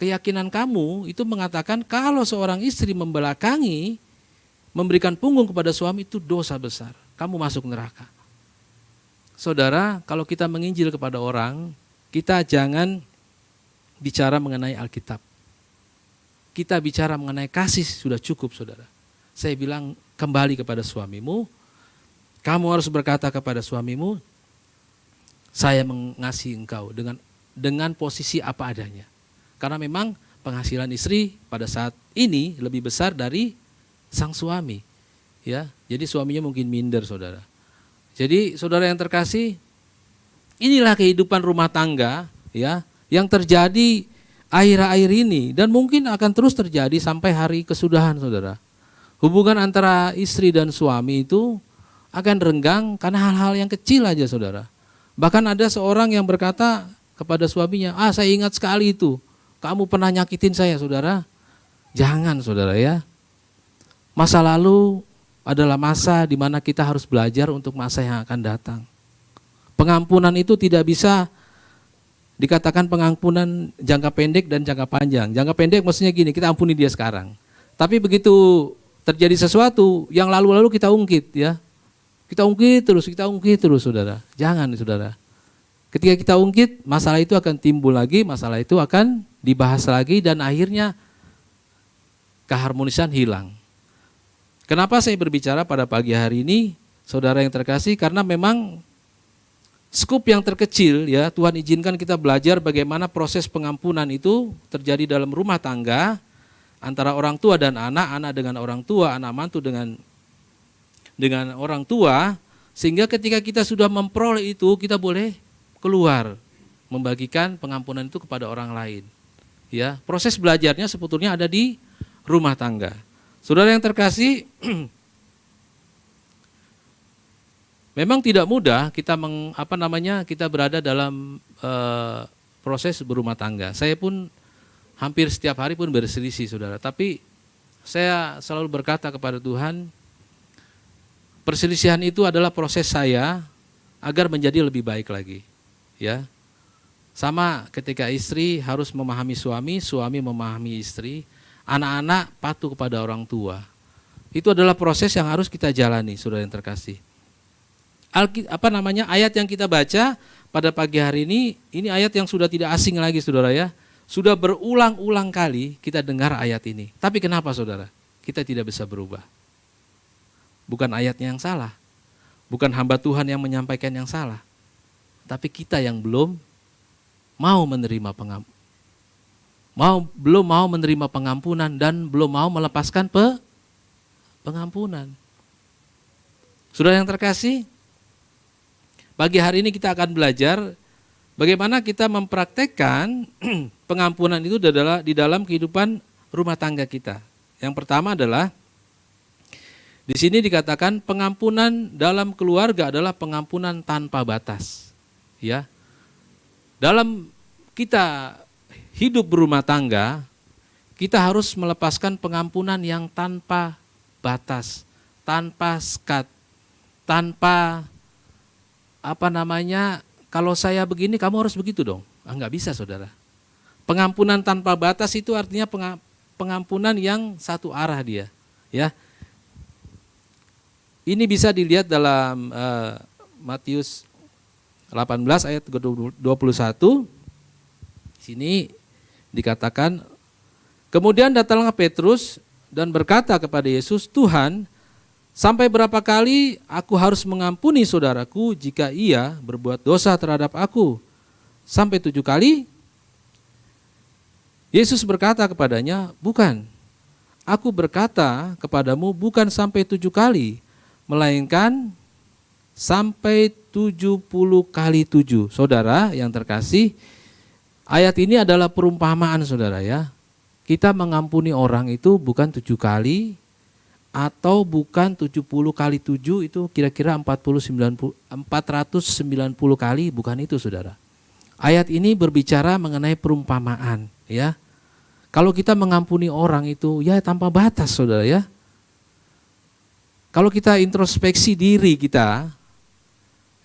Keyakinan kamu itu mengatakan kalau seorang istri membelakangi, memberikan punggung kepada suami itu dosa besar. Kamu masuk neraka. Saudara, kalau kita menginjil kepada orang, kita jangan bicara mengenai Alkitab. Kita bicara mengenai kasih sudah cukup, saudara. Saya bilang kembali kepada suamimu, kamu harus berkata kepada suamimu, saya mengasihi engkau dengan posisi apa adanya. Karena memang penghasilan istri pada saat ini lebih besar dari sang suami. Ya, jadi suaminya mungkin minder, saudara. Jadi saudara yang terkasih, inilah kehidupan rumah tangga ya yang terjadi akhir-akhir ini dan mungkin akan terus terjadi sampai hari kesudahan, saudara. Hubungan antara istri dan suami itu akan renggang karena hal-hal yang kecil aja, saudara. Bahkan ada seorang yang berkata kepada suaminya, saya ingat sekali itu. Kamu pernah nyakitin saya, saudara. Jangan, saudara ya. Masa lalu adalah masa di mana kita harus belajar untuk masa yang akan datang. Pengampunan itu tidak bisa dikatakan pengampunan jangka pendek dan jangka panjang. Jangka pendek maksudnya gini, kita ampuni dia sekarang. Tapi begitu terjadi sesuatu yang lalu-lalu kita ungkit ya. Kita ungkit terus, saudara. Jangan, saudara. Ketika kita ungkit, masalah itu akan timbul lagi, masalah itu akan dibahas lagi dan akhirnya keharmonisan hilang. Kenapa saya berbicara pada pagi hari ini, saudara yang terkasih? Karena memang skup yang terkecil ya, Tuhan izinkan kita belajar bagaimana proses pengampunan itu terjadi dalam rumah tangga antara orang tua dan anak dengan orang tua, anak mantu dengan orang tua, sehingga ketika kita sudah memperoleh itu, kita boleh keluar membagikan pengampunan itu kepada orang lain. Ya, proses belajarnya sebetulnya ada di rumah tangga. Saudara yang terkasih, memang tidak mudah kita kita berada dalam proses berumah tangga. Saya pun hampir setiap hari pun berselisih, saudara. Tapi saya selalu berkata kepada Tuhan, perselisihan itu adalah proses saya agar menjadi lebih baik lagi. Ya, sama ketika istri harus memahami suami, suami memahami istri, anak-anak patuh kepada orang tua. Itu adalah proses yang harus kita jalani, saudara yang terkasih. Ayat yang kita baca pada pagi hari ini ayat yang sudah tidak asing lagi, saudara ya. Sudah berulang-ulang kali kita dengar ayat ini. Tapi kenapa, saudara? Kita tidak bisa berubah. Bukan ayatnya yang salah, bukan hamba Tuhan yang menyampaikan yang salah. Tapi kita yang belum mau menerima pengampunan dan belum mau melepaskan pengampunan. Saudara yang terkasih, pagi hari ini kita akan belajar bagaimana kita mempraktekkan pengampunan itu di dalam kehidupan rumah tangga kita. Yang pertama adalah di sini dikatakan pengampunan dalam keluarga adalah pengampunan tanpa batas. Ya, dalam kita hidup berumah tangga, kita harus melepaskan pengampunan yang tanpa batas, tanpa sekat, tanpa kalau saya begini kamu harus begitu dong. Enggak bisa, saudara. Pengampunan tanpa batas itu artinya pengampunan yang satu arah dia. Ya, ini bisa dilihat dalam Matius 18 ayat 21. Sini dikatakan, kemudian datanglah Petrus dan berkata kepada Yesus, Tuhan, sampai berapa kali aku harus mengampuni saudaraku jika ia berbuat dosa terhadap aku? Sampai 7 kali? Yesus berkata kepadanya, bukan. Aku berkata kepadamu bukan sampai 7 kali, melainkan sampai 70 kali 7. Saudara yang terkasih, ayat ini adalah perumpamaan saudara ya. Kita mengampuni orang itu bukan 7 kali atau bukan 70 kali 7, itu kira-kira 490 kali, bukan itu saudara. Ayat ini berbicara mengenai perumpamaan ya. Kalau kita mengampuni orang itu ya tanpa batas saudara ya. Kalau kita introspeksi diri kita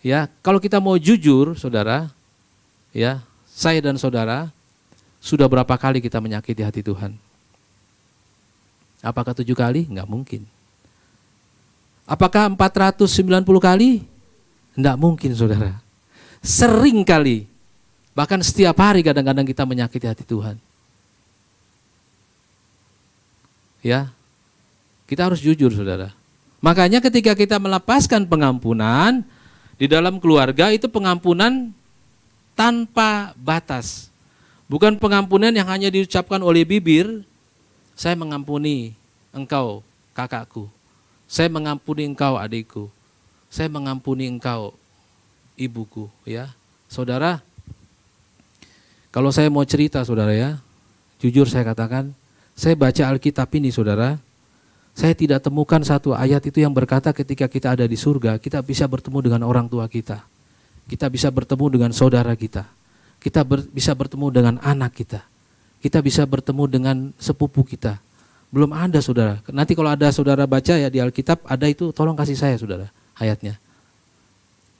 ya, kalau kita mau jujur saudara ya, saya dan saudara sudah berapa kali kita menyakiti hati Tuhan? Apakah 7 kali? Enggak mungkin. Apakah 490 kali? Enggak mungkin saudara. Sering kali, bahkan setiap hari kadang-kadang kita menyakiti hati Tuhan. Ya, kita harus jujur saudara. Makanya ketika kita melepaskan pengampunan di dalam keluarga, itu pengampunan tanpa batas. Bukan pengampunan yang hanya diucapkan oleh bibir, saya mengampuni engkau kakakku, saya mengampuni engkau adikku, saya mengampuni engkau ibuku ya. Saudara, kalau saya mau cerita saudara ya, jujur saya katakan, saya baca Alkitab ini saudara, saya tidak temukan satu ayat itu yang berkata ketika kita ada di surga, kita bisa bertemu dengan orang tua kita bisa bertemu dengan saudara kita bisa bertemu dengan anak kita bisa bertemu dengan sepupu kita. Belum ada saudara. Nanti kalau ada saudara baca ya di Alkitab, ada itu, tolong kasih saya saudara ayatnya.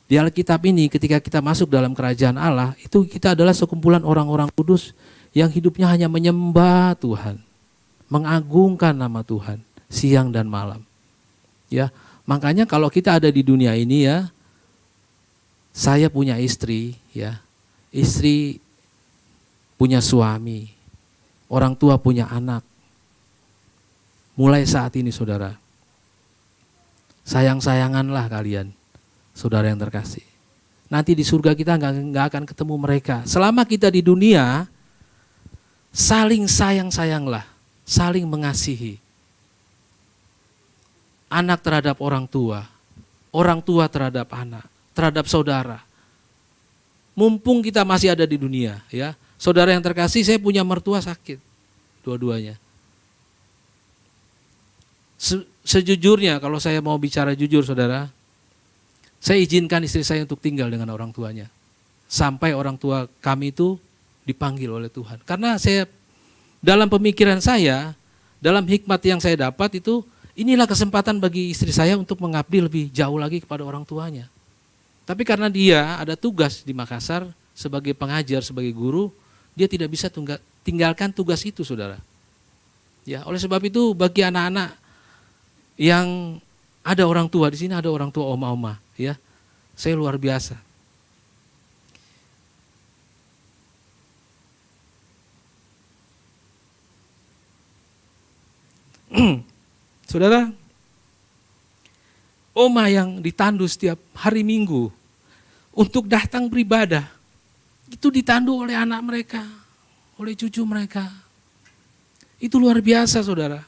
Di Alkitab ini ketika kita masuk dalam kerajaan Allah, itu kita adalah sekumpulan orang-orang kudus yang hidupnya hanya menyembah Tuhan, mengagungkan nama Tuhan siang dan malam. Ya, makanya kalau kita ada di dunia ini ya, saya punya istri ya, istri punya suami, orang tua punya anak. Mulai saat ini saudara, sayang-sayanganlah kalian, saudara yang terkasih. Nanti di surga kita nggak akan ketemu mereka. Selama kita di dunia, saling sayang-sayanglah, saling mengasihi. Anak terhadap orang tua terhadap anak, terhadap saudara. Mumpung kita masih ada di dunia, ya, saudara yang terkasih, saya punya mertua sakit, dua-duanya. Sejujurnya, kalau saya mau bicara jujur, saudara, saya izinkan istri saya untuk tinggal dengan orang tuanya, sampai orang tua kami itu dipanggil oleh Tuhan. Karena saya, dalam pemikiran saya, dalam hikmat yang saya dapat itu, inilah kesempatan bagi istri saya untuk mengabdi lebih jauh lagi kepada orang tuanya. Tapi karena dia ada tugas di Makassar sebagai pengajar, sebagai guru, dia tidak bisa tinggalkan tugas itu, saudara. Ya, oleh sebab itu bagi anak-anak yang ada orang tua, di sini ada orang tua oma-oma, ya, saya luar biasa. Saudara, oma yang ditandu setiap hari Minggu untuk datang beribadah, itu ditandu oleh anak mereka, oleh cucu mereka. Itu luar biasa, saudara.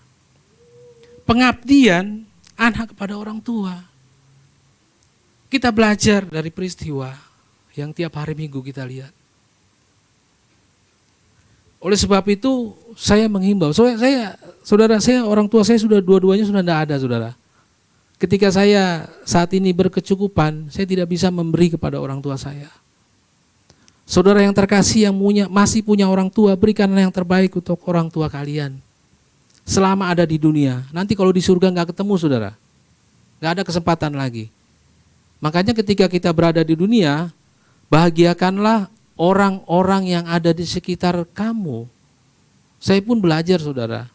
Pengabdian anak kepada orang tua. Kita belajar dari peristiwa yang tiap hari Minggu kita lihat. Oleh sebab itu saya menghimbau, saudara saya, orang tua saya sudah dua-duanya sudah tidak ada, saudara. Ketika saya saat ini berkecukupan, saya tidak bisa memberi kepada orang tua saya. Saudara yang terkasih yang masih punya orang tua, berikanlah yang terbaik untuk orang tua kalian. Selama ada di dunia, nanti kalau di surga nggak ketemu, saudara. Nggak ada kesempatan lagi. Makanya ketika kita berada di dunia, bahagiakanlah orang-orang yang ada di sekitar kamu. Saya pun belajar, saudara.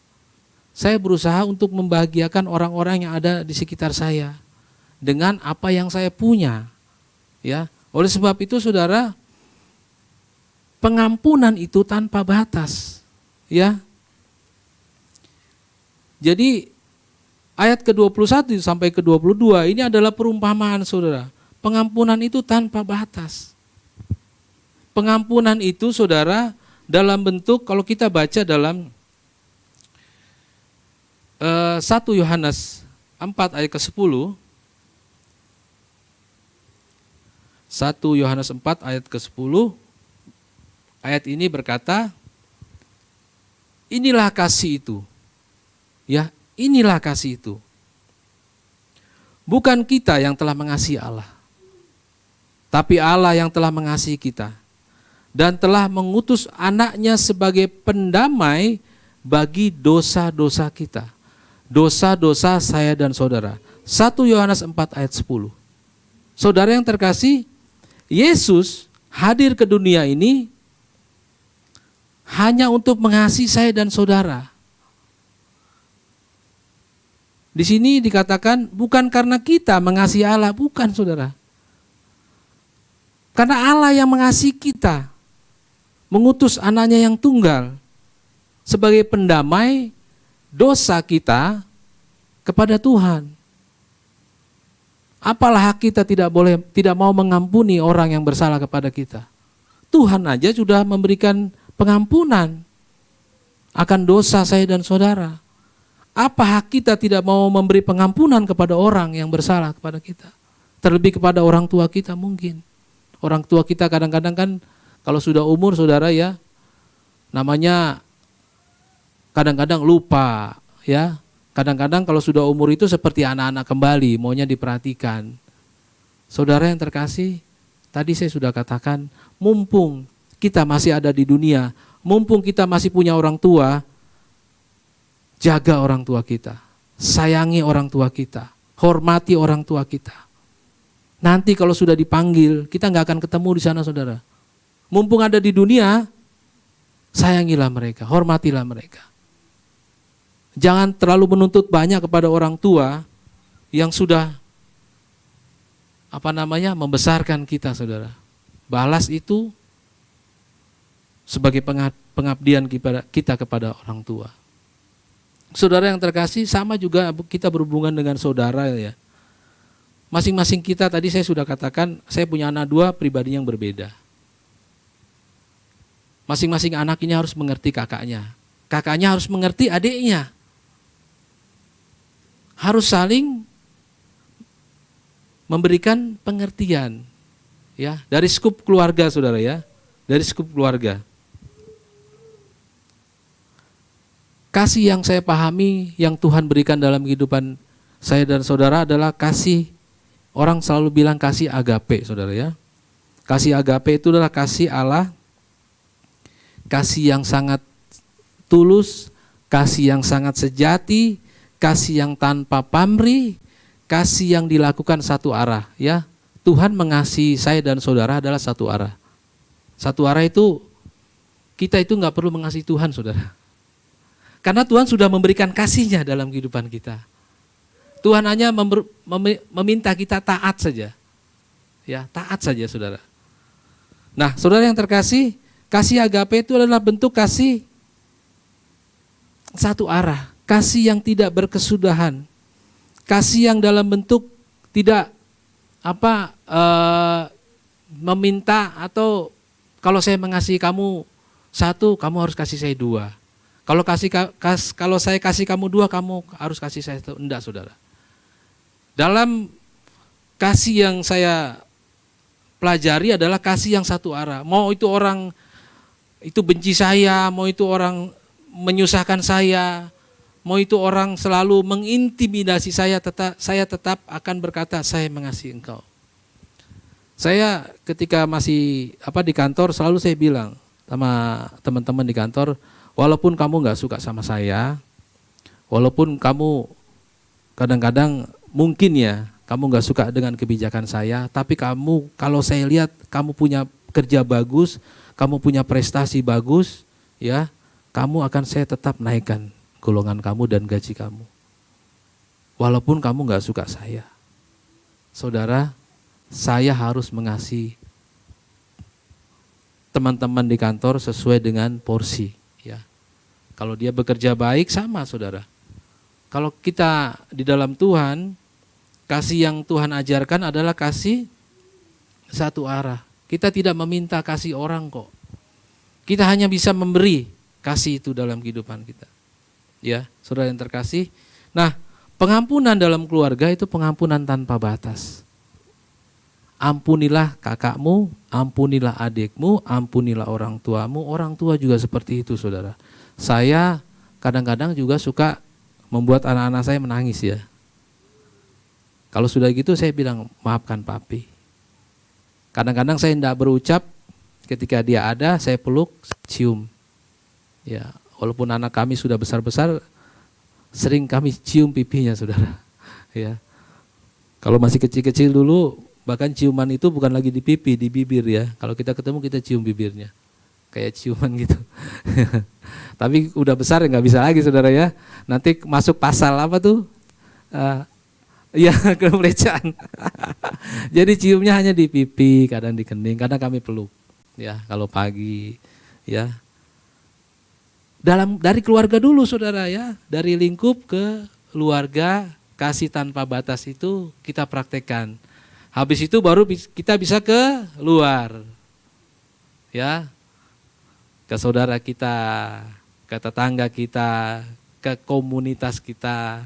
Saya berusaha untuk membahagiakan orang-orang yang ada di sekitar saya dengan apa yang saya punya. Ya, Oleh sebab itu saudara, pengampunan itu tanpa batas. Ya. Jadi ayat ke-21 sampai ke-22 ini adalah perumpamaan saudara. Pengampunan itu tanpa batas. Pengampunan itu saudara dalam bentuk, kalau kita baca dalam 1 Yohanes 4 ayat ke-10, 1 Yohanes 4 ayat ke-10, ayat ini berkata, inilah kasih itu. Ya, inilah kasih itu. Bukan kita yang telah mengasihi Allah, tapi Allah yang telah mengasihi kita dan telah mengutus anaknya sebagai pendamai bagi dosa-dosa kita. Dosa-dosa saya dan saudara. 1 Yohanes 4 ayat 10. Saudara yang terkasih, Yesus hadir ke dunia ini hanya untuk mengasihi saya dan saudara. Di sini dikatakan bukan karena kita mengasihi Allah, bukan saudara. Karena Allah yang mengasihi kita, mengutus anaknya yang tunggal sebagai pendamai dosa kita kepada Tuhan. Apalah hak kita tidak mau mengampuni orang yang bersalah kepada kita. Tuhan aja sudah memberikan pengampunan akan dosa saya dan saudara. Apa hak kita tidak mau memberi pengampunan kepada orang yang bersalah kepada kita? Terlebih kepada orang tua kita mungkin. Orang tua kita kadang-kadang kan kalau sudah umur saudara ya, namanya kadang-kadang lupa ya. Kadang-kadang kalau sudah umur itu seperti anak-anak kembali, maunya diperhatikan. Saudara yang terkasih, tadi saya sudah katakan, mumpung kita masih ada di dunia, mumpung kita masih punya orang tua, jaga orang tua kita, sayangi orang tua kita, hormati orang tua kita. Nanti kalau sudah dipanggil, kita nggak akan ketemu di sana saudara. Mumpung ada di dunia, sayangilah mereka, hormatilah mereka. Jangan terlalu menuntut banyak kepada orang tua yang sudah membesarkan kita saudara. Balas itu sebagai pengabdian kita kepada orang tua. Saudara yang terkasih, sama juga kita berhubungan dengan saudara ya. Masing-masing kita tadi saya sudah katakan, saya punya anak 2 pribadi yang berbeda. Masing-masing anak ini harus mengerti kakaknya. Kakaknya harus mengerti adiknya. Harus saling memberikan pengertian. Ya, dari skup keluarga saudara ya. Dari skup keluarga. Kasih yang saya pahami, yang Tuhan berikan dalam kehidupan saya dan saudara adalah kasih, orang selalu bilang kasih agape saudara ya. Kasih agape itu adalah kasih Allah, kasih yang sangat tulus, kasih yang sangat sejati, kasih yang tanpa pamrih, kasih yang dilakukan satu arah ya. Tuhan mengasihi saya dan saudara adalah satu arah. Satu arah itu, kita itu nggak perlu mengasihi Tuhan saudara. Karena Tuhan sudah memberikan kasih-Nya dalam kehidupan kita. Tuhan hanya meminta kita taat saja. Ya, taat saja saudara. Nah, saudara yang terkasih, kasih agape itu adalah bentuk kasih satu arah, kasih yang tidak berkesudahan, kasih yang dalam bentuk tidak meminta atau kalau saya mengasihi kamu 1, kamu harus kasih saya 2. Kalau saya kasih kamu 2, kamu harus kasih saya 1. Enggak saudara. Dalam kasih yang saya pelajari adalah kasih yang satu arah. Mau itu orang itu benci saya, mau itu orang menyusahkan saya, mau itu orang selalu mengintimidasi saya tetap akan berkata saya mengasihi engkau. Saya ketika masih di kantor selalu saya bilang sama teman-teman di kantor, walaupun kamu nggak suka sama saya, walaupun kamu kadang-kadang mungkin ya kamu nggak suka dengan kebijakan saya, tapi kamu kalau saya lihat kamu punya kerja bagus, kamu punya prestasi bagus, ya kamu akan saya tetap naikkan golongan kamu dan gaji kamu. Walaupun kamu nggak suka saya, saudara, saya harus mengasihi teman-teman di kantor sesuai dengan porsi, ya. Kalau dia bekerja baik sama, saudara. Kalau kita di dalam Tuhan, kasih yang Tuhan ajarkan adalah kasih satu arah. Kita tidak meminta kasih orang kok. Kita hanya bisa memberi kasih itu dalam kehidupan kita. Ya, saudara yang terkasih. Nah, pengampunan dalam keluarga itu pengampunan tanpa batas. Ampunilah kakakmu, ampunilah adikmu, ampunilah orang tuamu. Orang tua juga seperti itu, saudara. Saya kadang-kadang juga suka membuat anak-anak saya menangis, ya. Kalau sudah gitu saya bilang, maafkan papi. Kadang-kadang saya tidak berucap, ketika dia ada saya peluk, cium. Ya, walaupun anak kami sudah besar-besar, sering kami cium pipinya, saudara. Ya. Kalau masih kecil-kecil dulu, bahkan ciuman itu bukan lagi di pipi, di bibir, ya. Kalau kita ketemu kita cium bibirnya, kayak ciuman gitu. Tapi udah besar ya nggak bisa lagi, saudara, ya. Nanti masuk pasal apa tuh? Ya, pelecehan. Jadi ciumnya hanya di pipi, kadang di kening, kadang kami peluk. Ya, kalau pagi, ya. Dari keluarga dulu, saudara, ya. Dari lingkup ke keluarga, kasih tanpa batas itu kita praktekkan. Habis itu baru kita bisa ke luar. Ya. Ke saudara kita, ke tetangga kita, ke komunitas kita.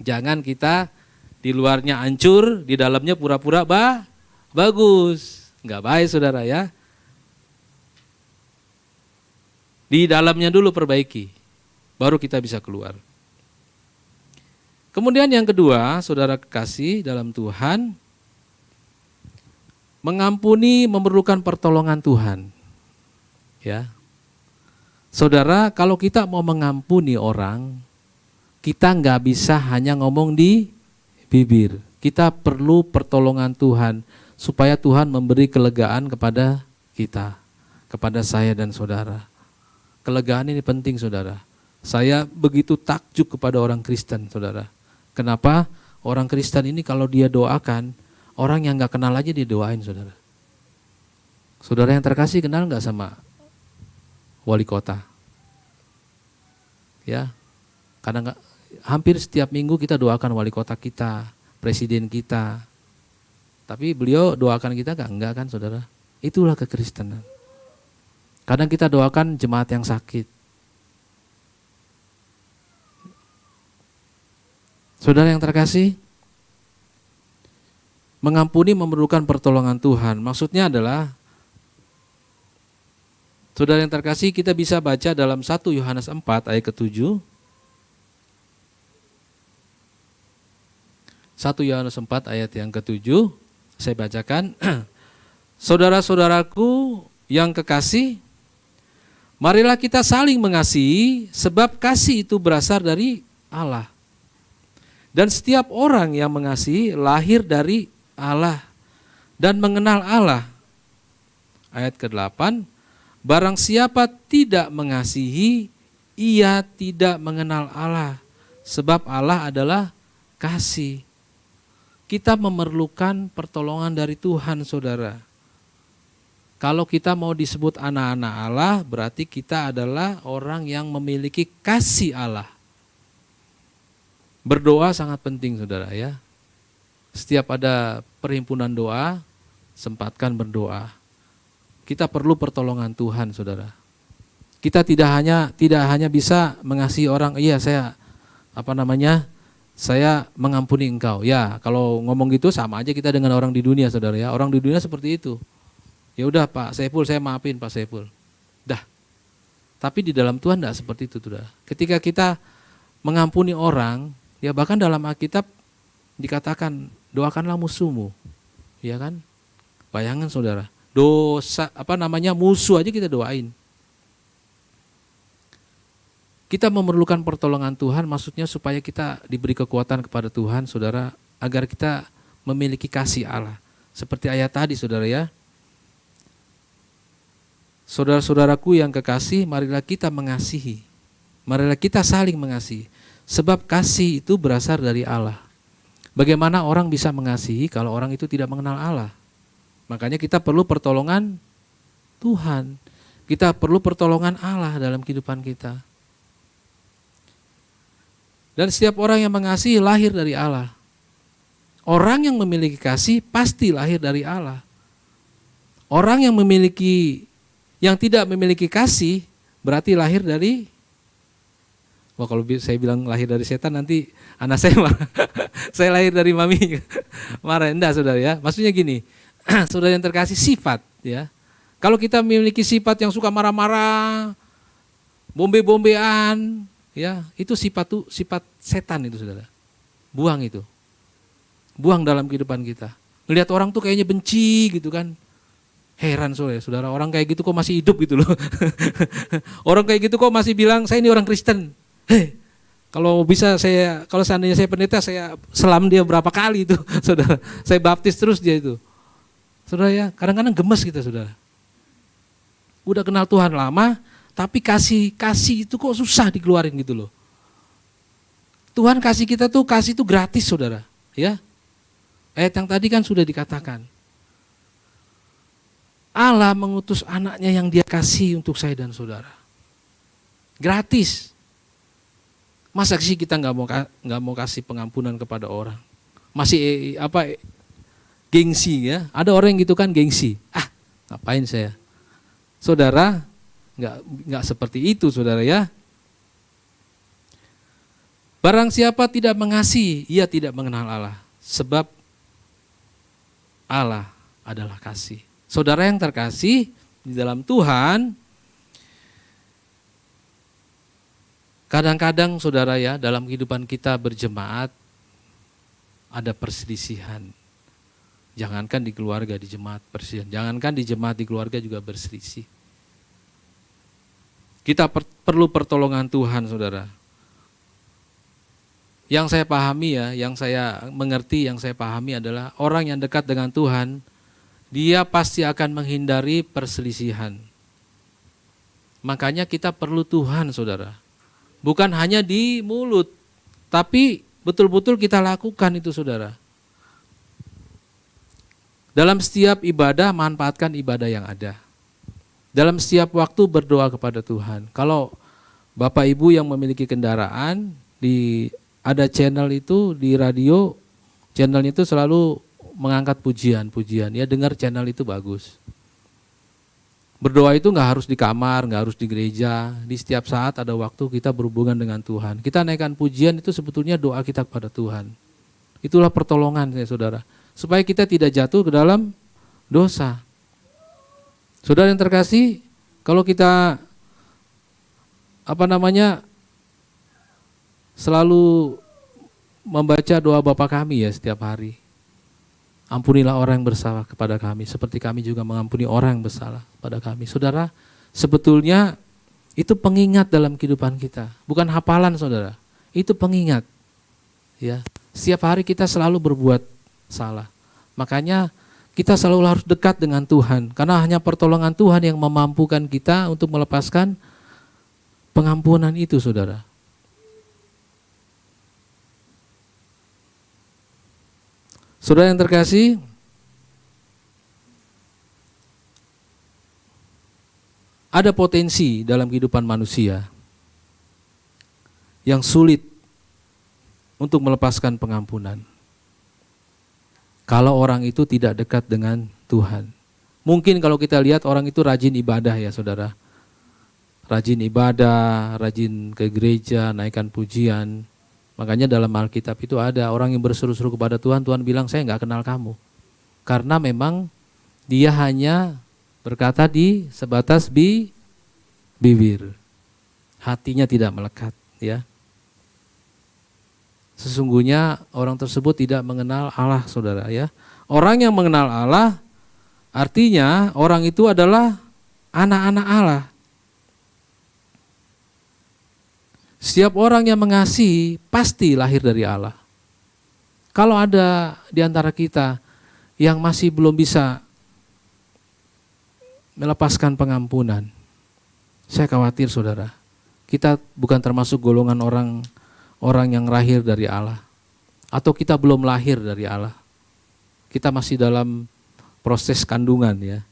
Jangan kita di luarnya hancur, di dalamnya pura-pura bagus. Enggak baik, saudara, ya. Di dalamnya dulu perbaiki, baru kita bisa keluar. Kemudian yang kedua, saudara kekasih dalam Tuhan, mengampuni memerlukan pertolongan Tuhan. Ya. Saudara, kalau kita mau mengampuni orang, kita nggak bisa hanya ngomong di bibir. Kita perlu pertolongan Tuhan supaya Tuhan memberi kelegaan kepada kita, kepada saya dan saudara. Kelegaan ini penting, saudara. Saya begitu takjub kepada orang Kristen, saudara. Kenapa? Orang Kristen ini kalau dia doakan, orang yang nggak kenal aja didoain, saudara. Saudara yang terkasih kenal nggak sama wali kota? Ya, kadang hampir setiap minggu kita doakan wali kota kita, presiden kita. Tapi beliau doakan kita enggak kan, saudara? Itulah kekristenan. Kadang kita doakan jemaat yang sakit. Saudara yang terkasih, mengampuni memerlukan pertolongan Tuhan. Maksudnya adalah, saudara yang terkasih, kita bisa baca dalam 1 Yohanes 4 ayat ke-7. 1 Yohanes 4 ayat yang ke-7, saya bacakan. Saudara-saudaraku yang kekasih, marilah kita saling mengasihi, sebab kasih itu berasal dari Allah. Dan setiap orang yang mengasihi lahir dari Allah dan mengenal Allah. Ayat ke-8, barang siapa tidak mengasihi, ia tidak mengenal Allah, sebab Allah adalah kasih. Kita memerlukan pertolongan dari Tuhan, saudara. Kalau kita mau disebut anak-anak Allah, berarti kita adalah orang yang memiliki kasih Allah. Berdoa sangat penting, saudara, ya. Setiap ada perhimpunan doa, sempatkan berdoa. Kita perlu pertolongan Tuhan, saudara. Kita tidak hanya bisa mengasihi orang, iya saya saya mengampuni engkau. Ya, kalau ngomong gitu sama aja kita dengan orang di dunia, saudara, ya. Orang di dunia seperti itu. Ya udah Pak Saiful, saya maafin Pak Saiful. Dah. Tapi di dalam Tuhan enggak seperti itu, saudara. Ketika kita mengampuni orang, ya bahkan dalam Alkitab dikatakan doakanlah musuhmu. Ya kan? Bayangkan, saudara. Musuh aja kita doain. Kita memerlukan pertolongan Tuhan, maksudnya supaya kita diberi kekuatan kepada Tuhan, saudara, agar kita memiliki kasih Allah. Seperti ayat tadi, saudara, ya. Saudara-saudaraku yang kekasih, marilah kita mengasihi. Marilah kita saling mengasihi. Sebab kasih itu berasal dari Allah. Bagaimana orang bisa mengasihi kalau orang itu tidak mengenal Allah? Makanya kita perlu pertolongan Tuhan. Kita perlu pertolongan Allah dalam kehidupan kita. Dan setiap orang yang mengasihi lahir dari Allah. Orang yang memiliki kasih pasti lahir dari Allah. Orang yang tidak memiliki kasih berarti lahir dari, kalau saya bilang lahir dari setan nanti anak saya marah. Saya lahir dari mami marah. Enggak saudara ya. Maksudnya gini, saudara yang terkasih sifat ya. Kalau kita memiliki sifat yang suka marah-marah, bombe-bombean, ya itu sifat setan itu saudara. Buang itu. Buang dalam kehidupan kita. Melihat orang tuh kayaknya benci gitu kan. Heran saudara, orang kayak gitu kok masih hidup gitu loh. Orang kayak gitu kok masih bilang saya ini orang Kristen. Kalau seandainya saya pendeta, saya selam dia berapa kali itu, saudara. Saya baptis terus dia itu. Saudara ya, kadang-kadang gemes kita saudara. Udah kenal Tuhan lama, tapi kasih itu kok susah dikeluarin gitu loh. Tuhan kasih kita tuh, kasih itu gratis saudara. Ya, ayat yang tadi kan sudah dikatakan. Allah mengutus anaknya yang dia kasih untuk saya dan saudara. Gratis. Masa sih kita nggak mau kasih pengampunan kepada orang? Masih gengsi ya? Ada orang yang gitu kan gengsi. Ngapain saya? Saudara, nggak seperti itu saudara ya. Barang siapa tidak mengasihi, ia tidak mengenal Allah. Sebab Allah adalah kasih. Saudara yang terkasih di dalam Tuhan, kadang-kadang saudara ya, dalam kehidupan kita berjemaat ada perselisihan. Jangankan di keluarga, di jemaat perselisihan. Jangankan di jemaat, di keluarga juga berselisih. Kita perlu pertolongan Tuhan saudara. Yang saya pahami ya, yang saya mengerti, yang saya pahami adalah orang yang dekat dengan Tuhan, dia pasti akan menghindari perselisihan. Makanya kita perlu Tuhan saudara. Bukan hanya di mulut, tapi betul-betul kita lakukan itu saudara. Dalam setiap ibadah, manfaatkan ibadah yang ada. Dalam setiap waktu berdoa kepada Tuhan. Kalau Bapak Ibu yang memiliki kendaraan, ada channel itu di radio, channel itu selalu mengangkat pujian. Ya dengar channel itu bagus. Berdoa itu nggak harus di kamar, nggak harus di gereja. Di setiap saat ada waktu kita berhubungan dengan Tuhan. Kita naikkan pujian itu sebetulnya doa kita kepada Tuhan. Itulah pertolongan ya saudara. Supaya kita tidak jatuh ke dalam dosa. Saudara yang terkasih, kalau kita selalu membaca doa Bapa kami ya setiap hari. Ampunilah orang yang bersalah kepada kami, seperti kami juga mengampuni orang yang bersalah kepada kami. Saudara, sebetulnya itu pengingat dalam kehidupan kita, bukan hafalan saudara. Itu pengingat. Ya, setiap hari kita selalu berbuat salah. Makanya kita selalu harus dekat dengan Tuhan, karena hanya pertolongan Tuhan yang memampukan kita untuk melepaskan pengampunan itu saudara. Saudara yang terkasih, ada potensi dalam kehidupan manusia yang sulit untuk melepaskan pengampunan. Kalau orang itu tidak dekat dengan Tuhan. Mungkin kalau kita lihat orang itu rajin ibadah ya saudara. Rajin ibadah, rajin ke gereja, naikkan pujian. Makanya dalam Alkitab itu ada orang yang berseru-seru kepada Tuhan, Tuhan bilang saya nggak kenal kamu. Karena memang dia hanya berkata di sebatas bibir. Hatinya tidak melekat ya. Sesungguhnya orang tersebut tidak mengenal Allah saudara ya. Orang yang mengenal Allah artinya orang itu adalah anak-anak Allah. Setiap orang yang mengasihi pasti lahir dari Allah. Kalau ada di antara kita yang masih belum bisa melepaskan pengampunan, saya khawatir saudara, kita bukan termasuk golongan orang yang lahir dari Allah. Atau kita belum lahir dari Allah. Kita masih dalam proses kandungan ya.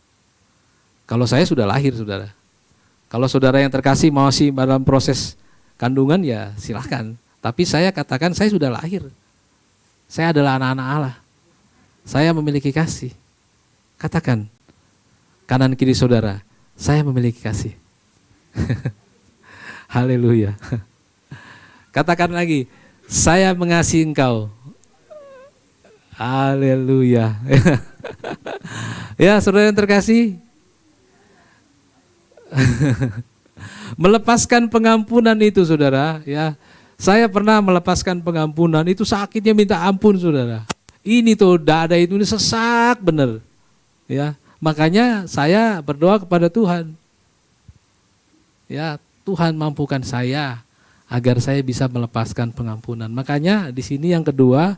Kalau saya sudah lahir, saudara. Kalau saudara yang terkasih masih dalam proses kandungan, ya silahkan. Tapi saya katakan saya sudah lahir. Saya adalah anak-anak Allah. Saya memiliki kasih. Katakan, kanan kiri saudara, saya memiliki kasih. Haleluya. Katakan lagi, saya mengasihi engkau. Haleluya. Ya, saudara yang terkasih, melepaskan pengampunan itu, saudara, ya. Saya pernah melepaskan pengampunan, itu sakitnya minta ampun, saudara. Ini tuh dada itu ini sesak bener. Ya, makanya saya berdoa kepada Tuhan. Ya, Tuhan mampukan saya agar saya bisa melepaskan pengampunan. Makanya di sini yang kedua,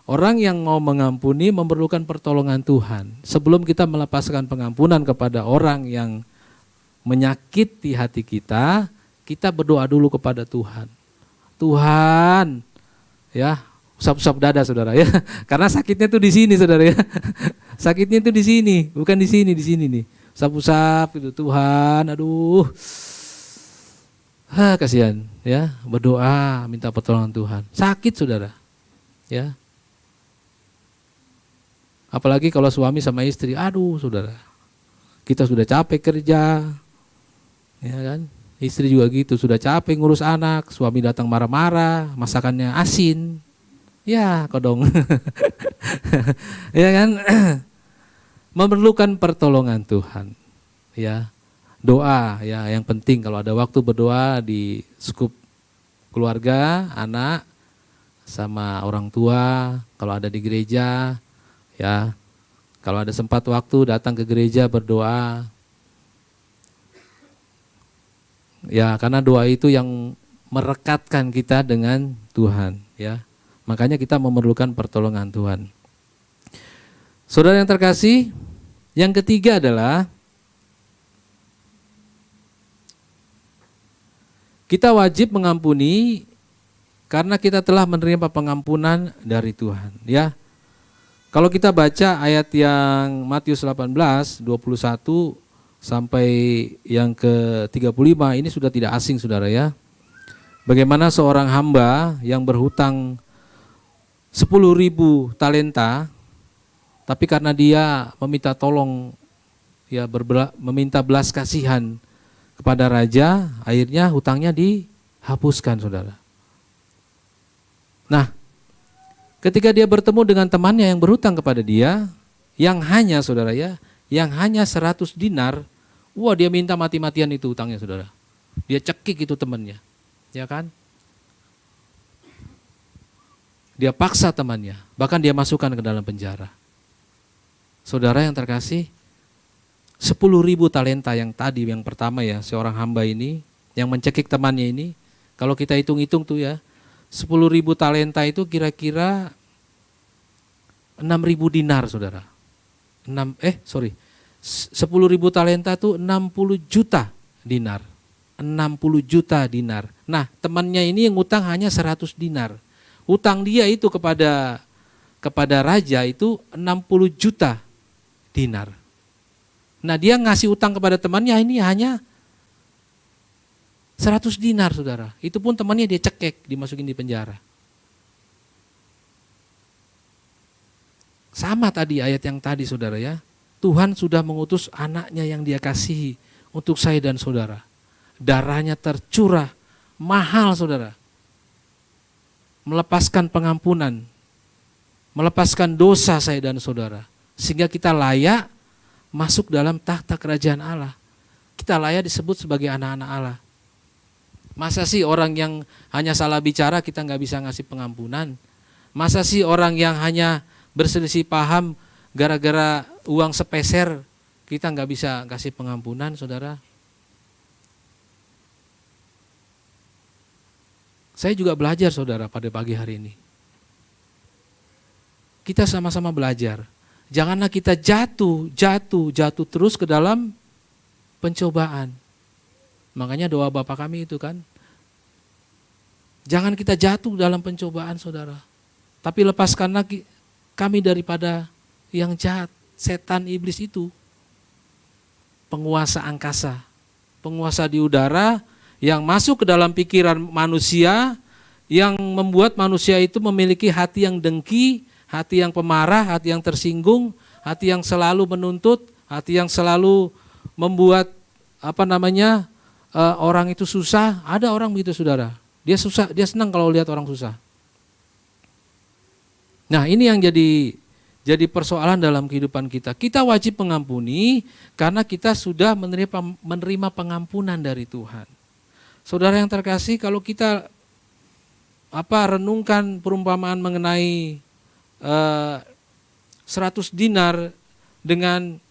orang yang mau mengampuni memerlukan pertolongan Tuhan. Sebelum kita melepaskan pengampunan kepada orang yang menyakiti hati kita, kita berdoa dulu kepada Tuhan. Tuhan, ya, usap-usap dada, saudara, ya. Karena sakitnya tuh di sini, saudara, ya. Sakitnya tuh di sini, bukan di sini nih. Usap-usap gitu, Tuhan, aduh. Kasihan, ya. Berdoa, minta pertolongan Tuhan. Sakit, saudara. Ya. Apalagi kalau suami sama istri, aduh, saudara. Kita sudah capek kerja. Ya kan? Istri juga gitu, sudah capek ngurus anak, suami datang marah-marah, masakannya asin. Ya, kodong. Ya kan? Memerlukan pertolongan Tuhan. Ya. Doa, ya, yang penting kalau ada waktu berdoa di skup keluarga, anak sama orang tua, kalau ada di gereja, ya. Kalau ada sempat waktu datang ke gereja berdoa. Ya, karena doa itu yang merekatkan kita dengan Tuhan, ya. Makanya kita memerlukan pertolongan Tuhan. Saudara yang terkasih, yang ketiga adalah kita wajib mengampuni karena kita telah menerima pengampunan dari Tuhan, ya. Kalau kita baca ayat yang Matius 18, 21 sampai yang ke-35, ini sudah tidak asing, saudara, ya. Bagaimana seorang hamba yang berhutang 10.000 talenta, tapi karena dia meminta tolong, ya, meminta belas kasihan kepada raja, akhirnya hutangnya dihapuskan, saudara. Nah, ketika dia bertemu dengan temannya yang berhutang kepada dia, yang hanya, saudara, ya, yang hanya 100 dinar, wah, dia minta mati-matian itu hutangnya, saudara. Dia cekik itu temannya, ya kan? Dia paksa temannya, bahkan dia masukkan ke dalam penjara. Saudara yang terkasih, 10.000 talenta yang tadi, yang pertama, ya, seorang hamba ini, yang mencekik temannya ini, kalau kita hitung-hitung tuh, ya, 10.000 talenta itu kira-kira 6.000 dinar, saudara. 10.000 talenta itu 60 juta dinar. 60 juta dinar. Nah, temannya ini yang utang hanya 100 dinar. Utang dia itu kepada raja itu 60 juta dinar. Nah, dia ngasih utang kepada temannya ini hanya 100 dinar, saudara. Itu pun temannya dia cekek, dimasukin di penjara. Sama tadi ayat yang tadi, saudara, ya. Tuhan sudah mengutus anaknya yang dia kasihi untuk saya dan saudara. Darahnya tercurah, mahal, saudara. Melepaskan pengampunan, melepaskan dosa saya dan saudara. Sehingga kita layak masuk dalam tahta kerajaan Allah. Kita layak disebut sebagai anak-anak Allah. Masa sih orang yang hanya salah bicara kita nggak bisa ngasih pengampunan? Masa sih orang yang hanya berselisih paham gara-gara uang sepeser kita nggak bisa kasih pengampunan, saudara? Saya juga belajar, saudara, pada pagi hari ini. Kita sama-sama belajar. Janganlah kita jatuh terus ke dalam pencobaan. Makanya doa Bapa kami itu kan, jangan kita jatuh dalam pencobaan, saudara. Tapi lepaskanlah kami daripada yang jahat, setan, iblis itu. penguasa angkasa, penguasa di udara yang masuk ke dalam pikiran manusia, yang membuat manusia itu memiliki hati yang dengki, hati yang pemarah, hati yang tersinggung, hati yang selalu menuntut, hati yang selalu membuat orang itu susah. Ada orang begitu saudara, dia susah, dia senang kalau lihat orang susah. Nah ini yang jadi persoalan dalam kehidupan kita. Kita wajib mengampuni karena kita sudah menerima pengampunan dari Tuhan. Saudara yang terkasih, kalau kita renungkan perumpamaan mengenai 100 dinar dengan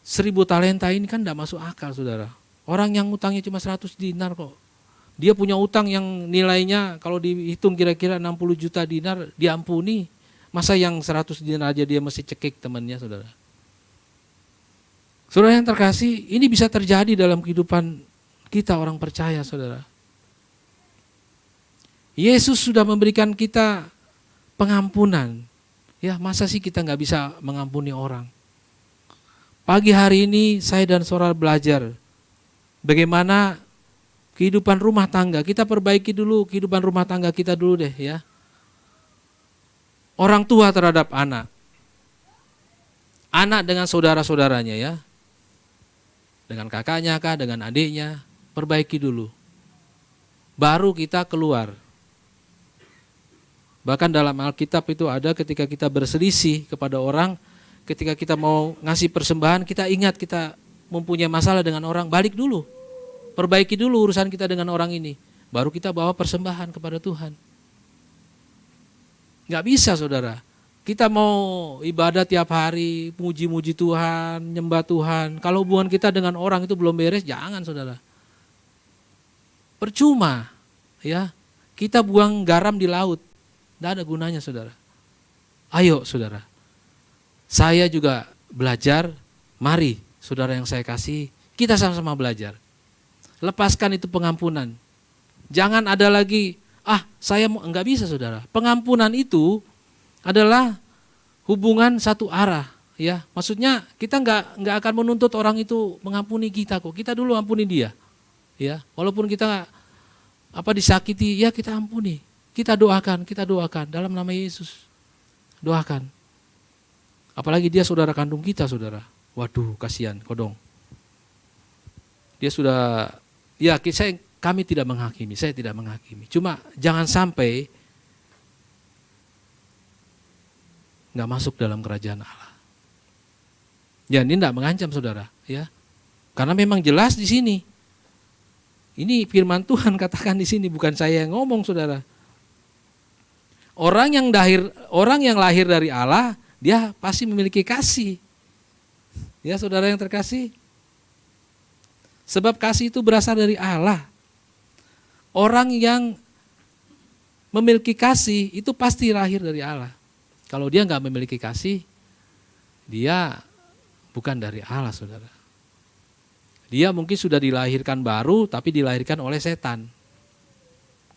1000 talenta ini kan tidak masuk akal saudara. Orang yang utangnya cuma 100 dinar kok. Dia punya utang yang nilainya kalau dihitung kira-kira 60 juta dinar diampuni. Masa yang 100 dinar aja dia mesti cekik temannya saudara. Saudara yang terkasih, ini bisa terjadi dalam kehidupan kita orang percaya saudara. Yesus sudah memberikan kita pengampunan. Ya, masa sih kita nggak bisa mengampuni orang? Pagi hari ini saya dan saudara belajar bagaimana kehidupan rumah tangga. Kita perbaiki dulu kehidupan rumah tangga kita dulu deh ya. Orang tua terhadap anak. Anak dengan saudara-saudaranya ya. Dengan kakaknya kah, dengan adiknya. Perbaiki dulu. Baru kita keluar. Bahkan dalam Alkitab itu ada ketika kita berselisih kepada orang, ketika kita mau ngasih persembahan, kita ingat kita mempunyai masalah dengan orang, balik dulu. Perbaiki dulu urusan kita dengan orang ini. Baru kita bawa persembahan kepada Tuhan. Nggak bisa saudara. Kita mau ibadah tiap hari, muji-muji Tuhan, nyembah Tuhan. Kalau hubungan kita dengan orang itu belum beres, jangan saudara. Percuma ya. Kita buang garam di laut. Tidak ada gunanya saudara. Ayo saudara. Saya juga belajar, mari saudara yang saya kasih, kita sama-sama belajar. Lepaskan itu pengampunan. Jangan ada lagi, saya enggak bisa saudara. Pengampunan itu adalah hubungan satu arah. Ya, maksudnya kita enggak akan menuntut orang itu mengampuni kita kok. Kita dulu ampuni dia. Ya, walaupun kita disakiti, ya kita ampuni. Kita doakan dalam nama Yesus. Doakan. Apalagi dia saudara kandung kita, saudara. Waduh, kasihan, kodong. Dia sudah, ya kami tidak menghakimi, saya tidak menghakimi. Cuma jangan sampai nggak masuk dalam kerajaan Allah. Ya, ini tidak mengancam saudara, ya. Karena memang jelas di sini. Ini firman Tuhan katakan di sini, bukan saya yang ngomong, saudara. Orang yang lahir dari Allah, dia pasti memiliki kasih. Ya, saudara yang terkasih. Sebab kasih itu berasal dari Allah. Orang yang memiliki kasih itu pasti lahir dari Allah. Kalau dia nggak memiliki kasih, dia bukan dari Allah, saudara. Dia mungkin sudah dilahirkan baru, tapi dilahirkan oleh setan.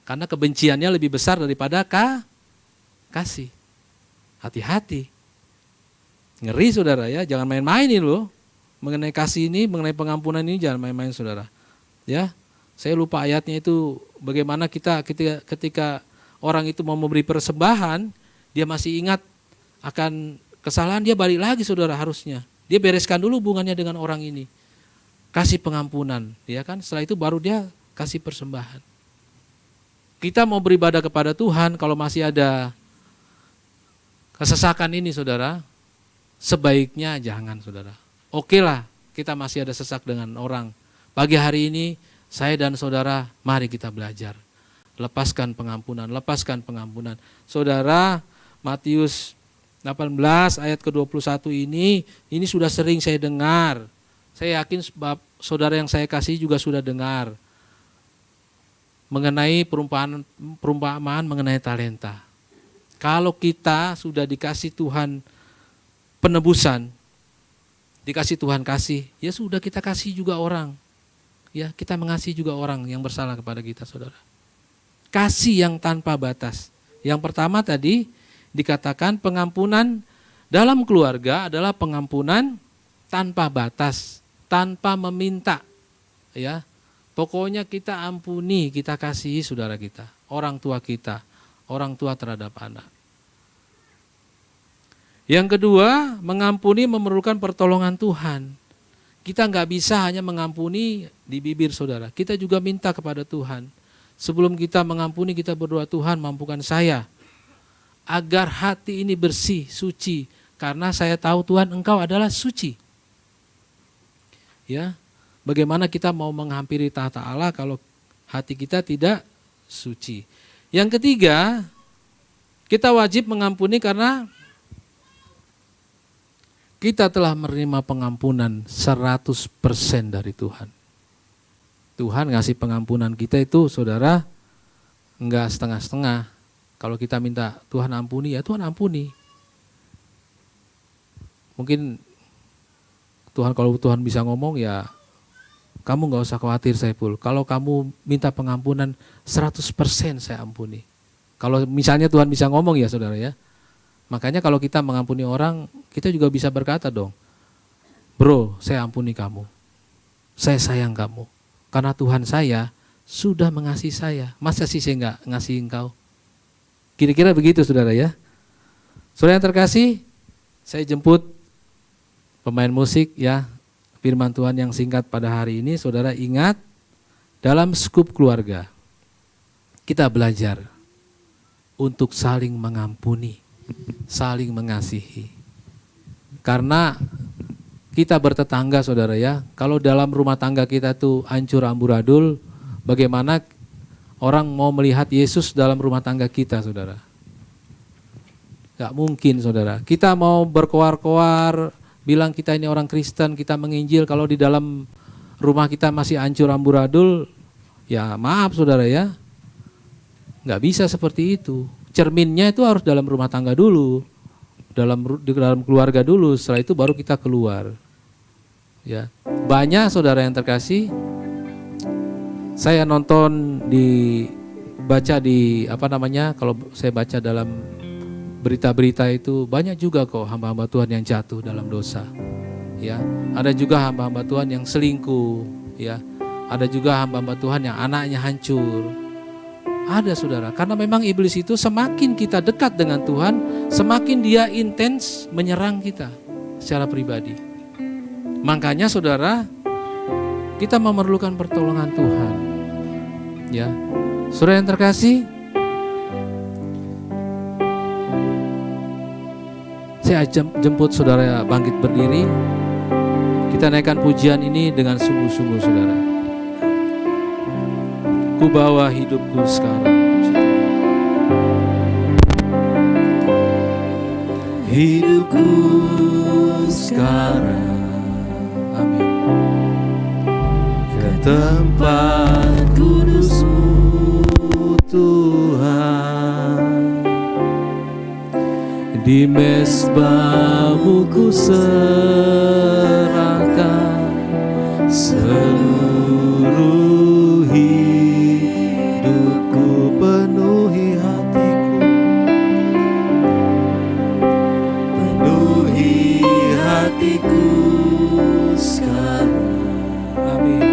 Karena kebenciannya lebih besar daripada kasih. Hati-hati. Ngeri saudara ya, jangan main-main ini loh. Mengenai kasih ini, mengenai pengampunan ini jangan main-main saudara. Ya, saya lupa ayatnya itu bagaimana kita ketika orang itu mau memberi persembahan, dia masih ingat akan kesalahan, dia balik lagi saudara harusnya. Dia bereskan dulu hubungannya dengan orang ini. Kasih pengampunan, ya kan? Setelah itu baru dia kasih persembahan. Kita mau beribadah kepada Tuhan kalau masih ada kesesakan ini saudara, sebaiknya jangan saudara. Oke lah, kita masih ada sesak dengan orang. Pagi hari ini saya dan saudara mari kita belajar. Lepaskan pengampunan. Saudara, Matius 18 ayat ke-21 ini sudah sering saya dengar. Saya yakin saudara yang saya kasih juga sudah dengar. Mengenai perumpamaan mengenai talenta. Kalau kita sudah dikasih Tuhan penebusan, dikasih Tuhan kasih, ya sudah kita kasih juga orang. Ya, kita mengasihi juga orang yang bersalah kepada kita, saudara. Kasih yang tanpa batas. Yang pertama tadi dikatakan pengampunan dalam keluarga adalah pengampunan tanpa batas. tanpa meminta, ya. Pokoknya kita ampuni, kita kasihi saudara kita, orang tua terhadap anak. Yang kedua, mengampuni memerlukan pertolongan Tuhan. Kita nggak bisa hanya mengampuni di bibir saudara, kita juga minta kepada Tuhan. Sebelum kita mengampuni, kita berdoa, Tuhan mampukan saya agar hati ini bersih, suci, karena saya tahu Tuhan Engkau adalah suci. Ya, bagaimana kita mau menghampiri tahta Allah kalau hati kita tidak suci? Yang ketiga, kita wajib mengampuni karena kita telah menerima pengampunan 100% dari Tuhan. Tuhan ngasih pengampunan kita itu saudara enggak setengah-setengah. Kalau kita minta Tuhan ampuni, ya Tuhan ampuni. Mungkin kalau Tuhan bisa ngomong, ya kamu nggak usah khawatir Saiful. Kalau kamu minta pengampunan 100% saya ampuni. Kalau misalnya Tuhan bisa ngomong ya saudara ya. Makanya kalau kita mengampuni orang, kita juga bisa berkata dong, bro saya ampuni kamu, saya sayang kamu. Karena Tuhan saya sudah mengasihi saya, masa sih saya nggak ngasihi engkau? Kira-kira begitu saudara ya. Saudara yang terkasih, saya jemput pemain musik ya, firman Tuhan yang singkat pada hari ini. Saudara ingat, dalam skup keluarga, kita belajar untuk saling mengampuni, saling mengasihi. Karena kita bertetangga saudara ya, kalau dalam rumah tangga kita tuh hancur amburadul, bagaimana orang mau melihat Yesus dalam rumah tangga kita saudara? Gak mungkin saudara. Kita mau berkoar-koar, bilang kita ini orang Kristen, kita menginjil, kalau di dalam rumah kita masih hancur amburadul, ya maaf saudara ya, gak bisa seperti itu. Cerminnya itu harus dalam rumah tangga dulu, dalam keluarga dulu, setelah itu baru kita keluar. Ya, banyak saudara yang terkasih, saya nonton baca di kalau saya baca dalam berita-berita itu banyak juga kok hamba-hamba Tuhan yang jatuh dalam dosa. Ya, ada juga hamba-hamba Tuhan yang selingkuh. Ya, ada juga hamba-hamba Tuhan yang anaknya hancur. Ada saudara, karena memang iblis itu semakin kita dekat dengan Tuhan, semakin dia intens menyerang kita secara pribadi. Makanya saudara, kita memerlukan pertolongan Tuhan. Ya, saudara yang terkasih, saya jemput saudara bangkit berdiri. Kita naikkan pujian ini dengan sungguh-sungguh saudara. Ku bawa hidupku sekarang. Hidupku sekarang, amin, ke tempat kudus-Mu Tuhan. Di mezbah-Mu ku serahkan seluruh hidupku, penuhi hatiku, penuhi hatiku sekarang, amin,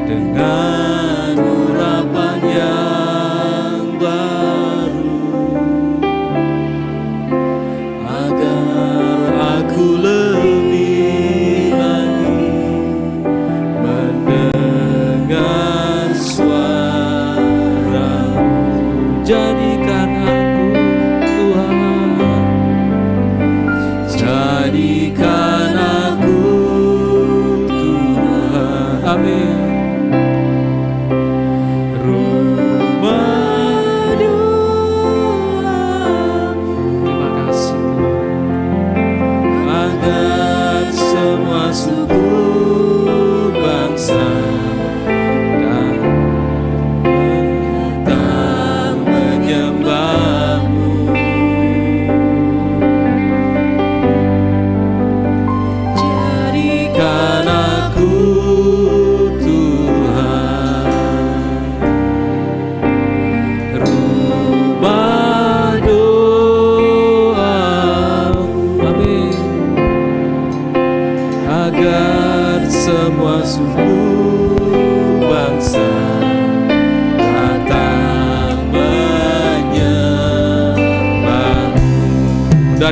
dengan urapan yang baru, agar aku lebih lagi mendengar suara-Mu. Jadikan aku Tuhan, jadikan aku Tuhan, amin.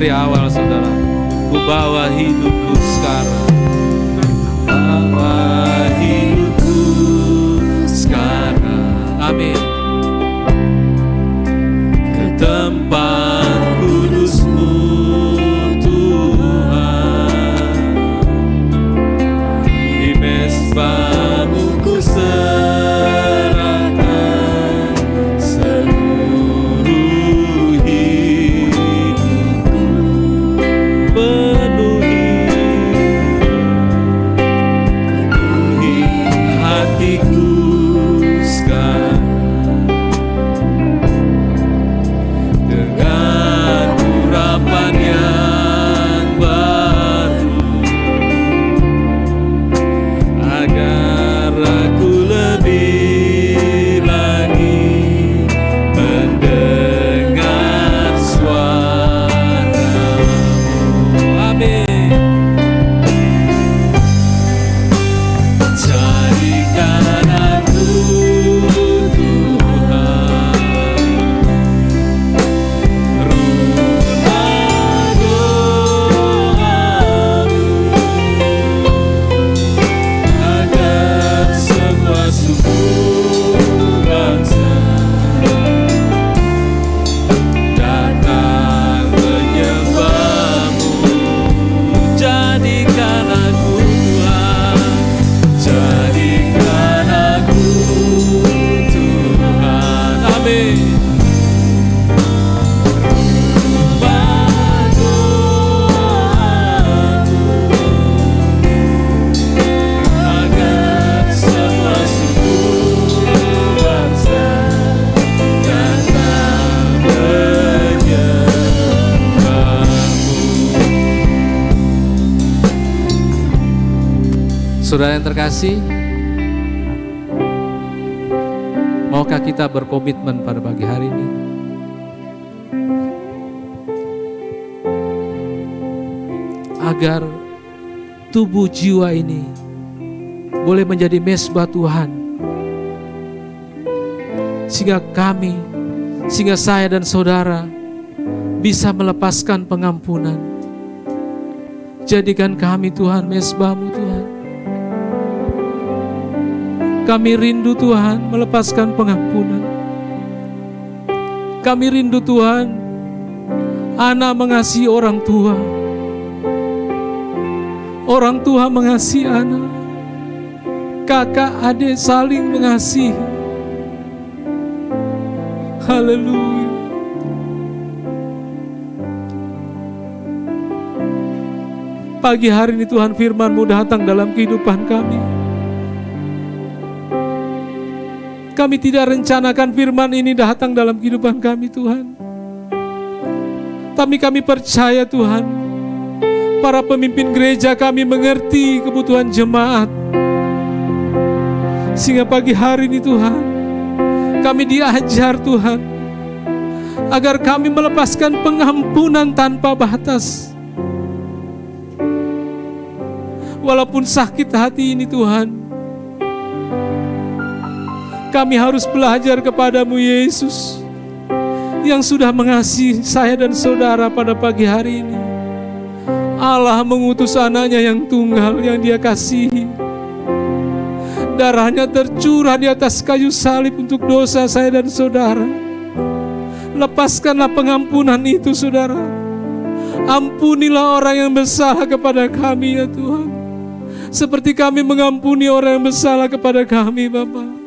dari awal saudara. Ku bawa hidupku sekarang. Bawa hidupku sekarang. Amin. Ke tempat kudus-Mu Tuhan. Di mesbah-Mu ku serahkan seluruh hidupku. Penuhi hatiku sekarang dengan urapan yang baru, agar aku lebih lagi mendengar suara-Mu. Amin. Jadikan aku Tuhan rumah doa-Mu, agar semua suku bangsa datang menyembah-Mu. Jadikan aku Tuhan, jadikan aku Tuhan. Amin. Rumah doa-Mu, agar semua suku bangsa datang menyembah-Mu. Saudara yang terkasih, maukah kita berkomitmen pada pagi hari ini agar tubuh jiwa ini boleh menjadi mesbah Tuhan, sehingga saya dan saudara bisa melepaskan pengampunan. Jadikan kami Tuhan mesbah-Mu Tuhan. Kami rindu Tuhan melepaskan pengampunan. Kami rindu Tuhan anak mengasihi orang tua, orang tua mengasihi anak, kakak adik saling mengasihi. Haleluya. Pagi hari ini Tuhan, firman-Mu datang dalam kehidupan kami. Kami tidak rencanakan firman ini datang dalam kehidupan kami Tuhan. Tapi kami percaya Tuhan, para pemimpin gereja kami mengerti kebutuhan jemaat. Sehingga pagi hari ini Tuhan, kami diajar Tuhan, agar kami melepaskan pengampunan tanpa batas. Walaupun sakit hati ini Tuhan, kami harus belajar kepada-Mu Yesus, yang sudah mengasihi saya dan saudara pada pagi hari ini. Allah mengutus anaknya yang tunggal yang Dia kasihi. Darahnya tercurah di atas kayu salib untuk dosa saya dan saudara. Lepaskanlah pengampunan itu saudara. Ampunilah orang yang bersalah kepada kami ya Tuhan, seperti kami mengampuni orang yang bersalah kepada kami Bapa.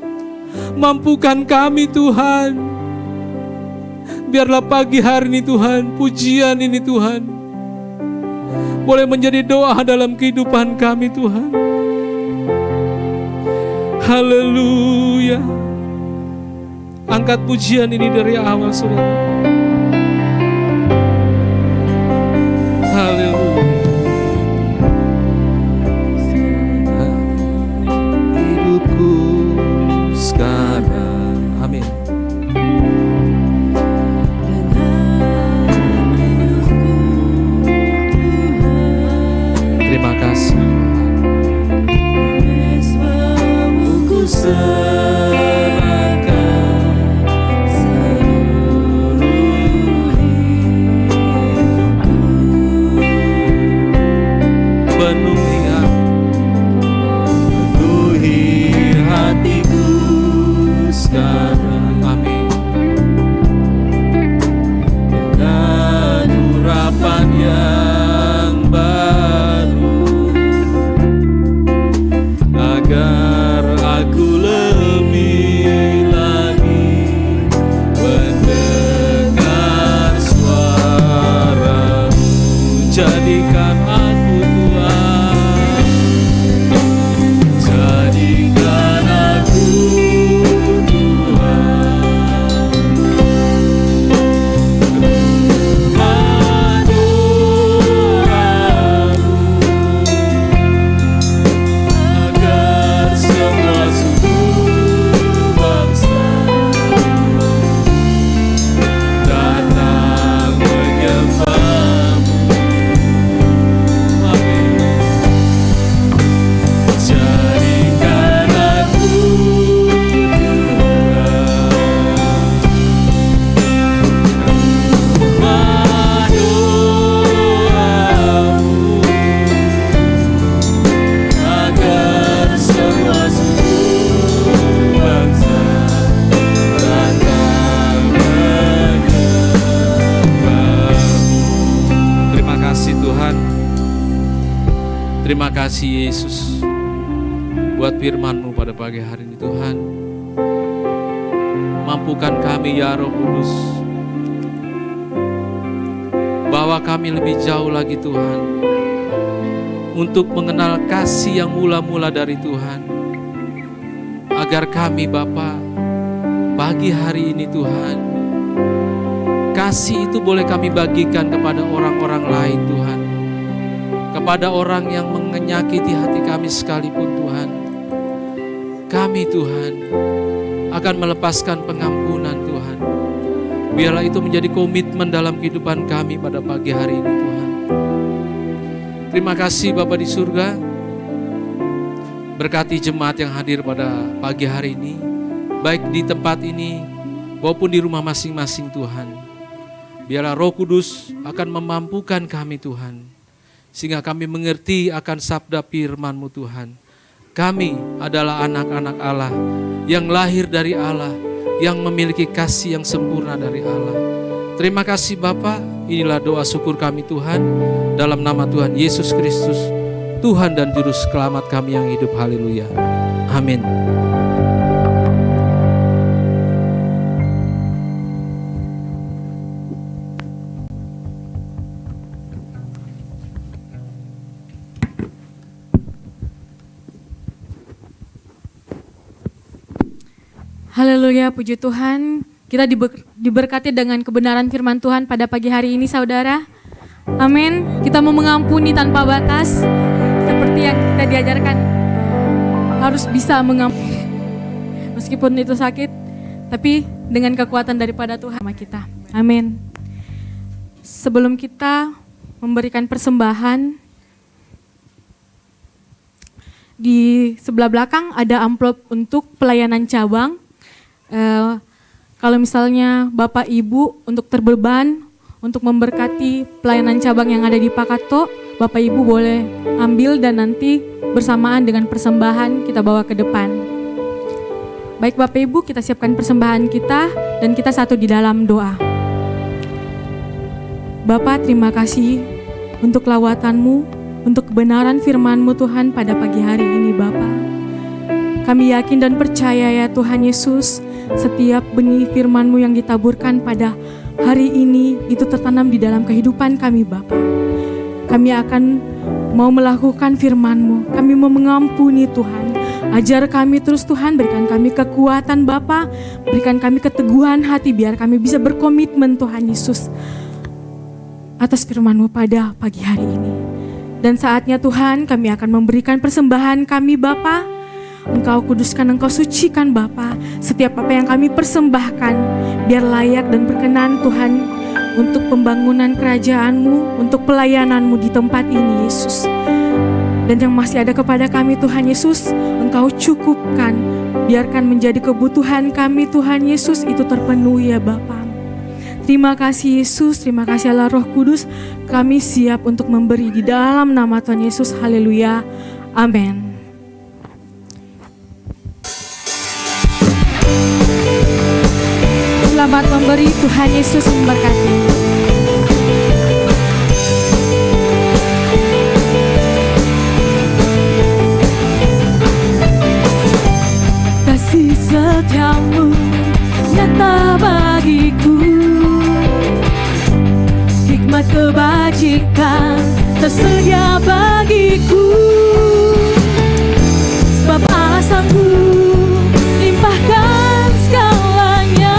Mampukan kami Tuhan. Biarlah pagi hari ini Tuhan, pujian ini Tuhan boleh menjadi doa dalam kehidupan kami Tuhan. Haleluya. Angkat pujian ini dari awal saudara. Haleluya. Hidupku sekarang. Amin. Terima kasih. kasih Yesus buat firman-Mu pada pagi hari ini Tuhan. Mampukan kami ya Roh Kudus, bawa kami lebih jauh lagi Tuhan, untuk mengenal kasih yang mula-mula dari Tuhan. Agar kami Bapa, pagi hari ini Tuhan, kasih itu boleh kami bagikan kepada orang-orang lain Tuhan, kepada orang yang menyakiti hati kami sekalipun Tuhan. Kami Tuhan akan melepaskan pengampunan Tuhan. Biarlah itu menjadi komitmen dalam kehidupan kami pada pagi hari ini Tuhan. Terima kasih Bapa di surga. Berkati jemaat yang hadir pada pagi hari ini, baik di tempat ini maupun di rumah masing-masing Tuhan. Biarlah Roh Kudus akan memampukan kami Tuhan, sehingga kami mengerti akan sabda firman-Mu Tuhan. Kami adalah anak-anak Allah yang lahir dari Allah, yang memiliki kasih yang sempurna dari Allah. Terima kasih Bapa. Inilah doa syukur kami Tuhan, dalam nama Tuhan Yesus Kristus, Tuhan dan Juru Selamat kami yang hidup. Haleluya. Amin. Haleluya, puji Tuhan. Kita diberkati dengan kebenaran firman Tuhan pada pagi hari ini saudara. Amin. Kita mau mengampuni tanpa batas. Seperti yang kita diajarkan, harus bisa mengampuni. Meskipun itu sakit, tapi dengan kekuatan daripada Tuhan sama kita. Amin. Sebelum kita memberikan persembahan, di sebelah belakang ada amplop untuk pelayanan cabang. Kalau misalnya Bapak Ibu untuk terbeban untuk memberkati pelayanan cabang yang ada di Pakato, Bapak Ibu boleh ambil dan nanti bersamaan dengan persembahan kita bawa ke depan. Baik Bapak Ibu, kita siapkan persembahan kita dan kita satu di dalam doa. Bapak, terima kasih untuk lawatan-Mu, untuk kebenaran firman-Mu Tuhan pada pagi hari ini Bapak. Kami yakin dan percaya ya Tuhan Yesus, setiap benih firman-Mu yang ditaburkan pada hari ini itu tertanam di dalam kehidupan kami Bapa. Kami akan mau melakukan firman-Mu, kami mau mengampuni Tuhan. Ajar kami terus Tuhan, berikan kami kekuatan Bapa, berikan kami keteguhan hati biar kami bisa berkomitmen Tuhan Yesus atas firman-Mu pada pagi hari ini. Dan saatnya Tuhan kami akan memberikan persembahan kami Bapa. Engkau kuduskan, Engkau sucikan Bapa setiap apa yang kami persembahkan, biar layak dan berkenan Tuhan untuk pembangunan kerajaan-Mu, untuk pelayanan-Mu di tempat ini Yesus. Dan yang masih ada kepada kami Tuhan Yesus, Engkau cukupkan, biarkan menjadi kebutuhan kami Tuhan Yesus itu terpenuhi ya Bapa. Terima kasih Yesus, terima kasih Allah Roh Kudus, kami siap untuk memberi di dalam nama Tuhan Yesus. Haleluya, amin. Selamat memberi, Tuhan Yesus memberkati. Kasih setiamu nyata bagiku, hikmat kebajikan tersedia bagiku. Sebab Allah sanggup limpahkan segalanya,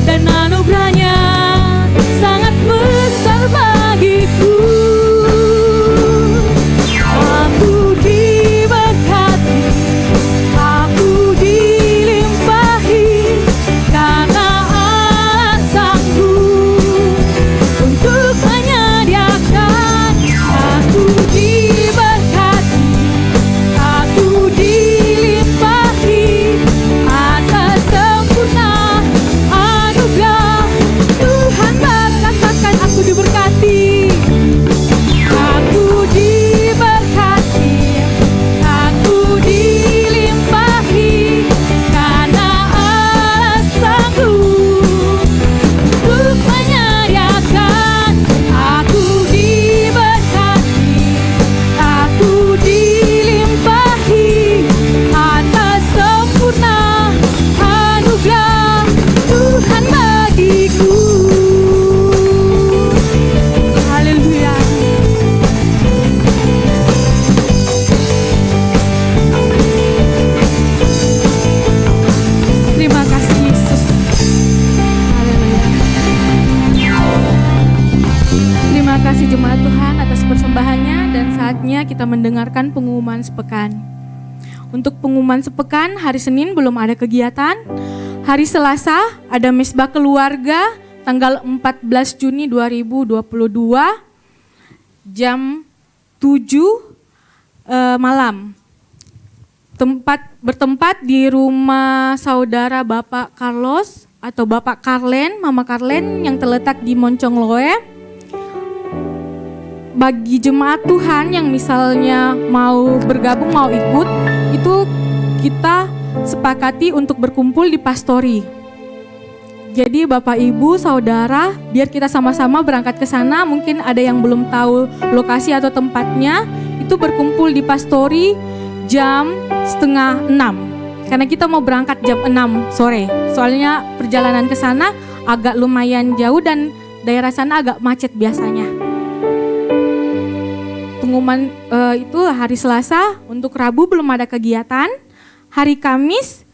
dan anugerahnya sangat besar bagiku. Aku diberkati, aku dilimpahi, karena Allah sanggup untuk menyediakan. Aku kita mendengarkan pengumuman sepekan. Untuk pengumuman sepekan, hari Senin belum ada kegiatan. Hari Selasa ada mesbah keluarga tanggal 14 Juni 2022 jam 7 malam. Bertempat di rumah saudara Bapak Carlos atau Bapak Karlen, Mama Karlen yang terletak di Moncongloe. Bagi jemaat Tuhan yang misalnya mau bergabung, mau ikut, itu kita sepakati untuk berkumpul di pastori. Jadi Bapak Ibu, Saudara, biar kita sama-sama berangkat ke sana. Mungkin ada yang belum tahu lokasi atau tempatnya, itu berkumpul di pastori jam 5:30. Karena kita mau berangkat jam 6 sore. Soalnya perjalanan ke sana agak lumayan jauh dan daerah sana agak macet biasanya. Pengumuman itu hari Selasa. Untuk Rabu belum ada kegiatan. Hari Kamis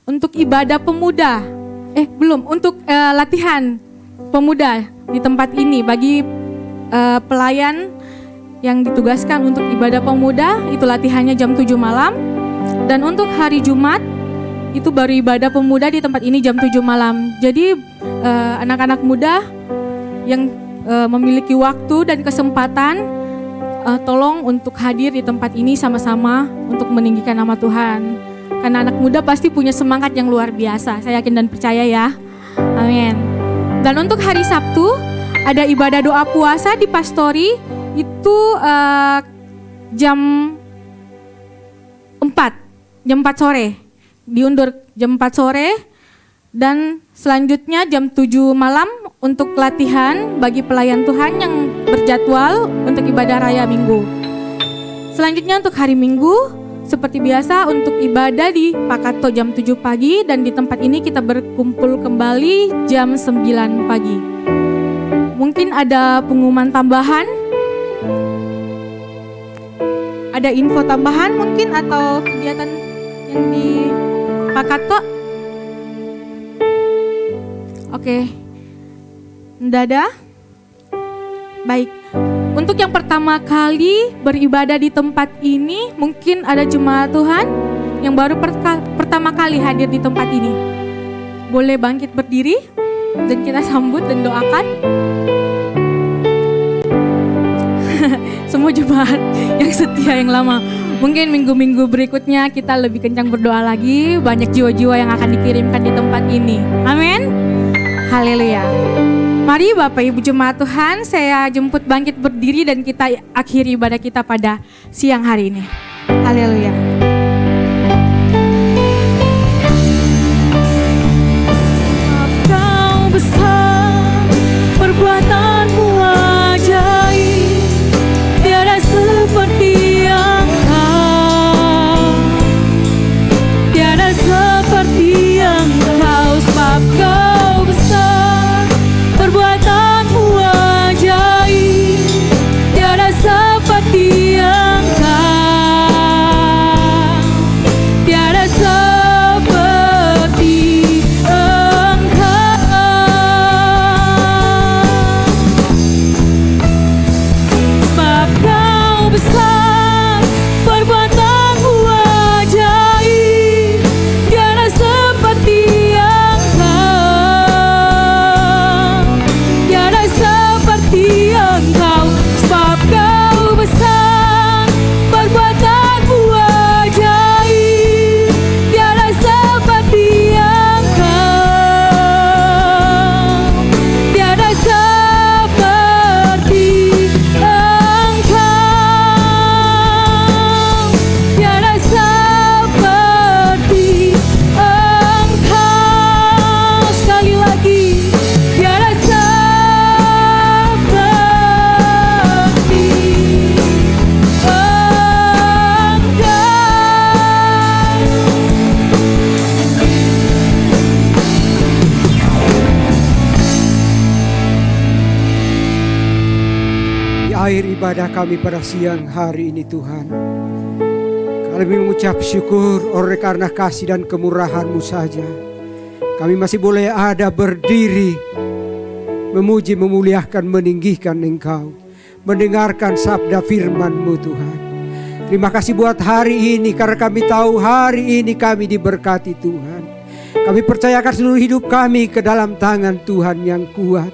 untuk ibadah pemuda. Belum, untuk latihan pemuda di tempat ini bagi pelayan yang ditugaskan untuk ibadah pemuda, itu latihannya jam 7 malam. Dan untuk hari Jumat itu baru ibadah pemuda di tempat ini jam 7 malam. Jadi anak-anak muda yang memiliki waktu dan kesempatan, tolong untuk hadir di tempat ini sama-sama untuk meninggikan nama Tuhan. Karena anak muda pasti punya semangat yang luar biasa, saya yakin dan percaya ya. Amin. Dan untuk hari Sabtu ada ibadah doa puasa di pastori, itu jam 4 sore, diundur jam 4 sore. Dan selanjutnya jam 7 malam untuk latihan bagi pelayan Tuhan yang berjadwal untuk ibadah raya Minggu. Selanjutnya untuk hari Minggu, seperti biasa untuk ibadah di Pakato jam 7 pagi. Dan di tempat ini kita berkumpul kembali jam 9 pagi. Mungkin ada pengumuman tambahan, ada info tambahan mungkin, atau kegiatan yang di Pakato. Oke, tidak ada? Baik, untuk yang pertama kali beribadah di tempat ini, mungkin ada jemaat Tuhan yang baru pertama kali hadir di tempat ini. Boleh bangkit berdiri dan kita sambut dan doakan. Semua jemaat yang setia yang lama. Mungkin minggu-minggu berikutnya kita lebih kencang berdoa lagi. Banyak jiwa-jiwa yang akan dikirimkan di tempat ini. Amin. Haleluya. Mari Bapak Ibu jemaat Tuhan, saya jemput bangkit berdiri dan kita akhiri ibadah kita pada siang hari ini. Haleluya. Kau besar, perbuatanmu ajaib, tiada seperti Engkau, tiada seperti Engkau, sebab Kau besar, perbuatanmu ajaib, tiada seperti Engkau, tiada seperti Engkau, sebab Kau besar, perbuatanmu ajaib, tiada seperti tiada seperti Engkau, sebab Kau besar, perbuatanmu ajaib, tiada seperti Engkau, tiada seperti Engkau, tiada seperti Engkau. Sekali lagi, tiada seperti Di akhir ibadah kami pada siang hari ini Tuhan, kami mengucap syukur oleh karena kasih dan kemurahan-Mu saja. Kami masih boleh ada berdiri, memuji, memuliakan, meninggikan Engkau. mendengarkan sabda firman-Mu Tuhan. Terima kasih buat hari ini, karena kami tahu hari ini kami diberkati Tuhan. Kami percayakan seluruh hidup kami ke dalam tangan Tuhan yang kuat.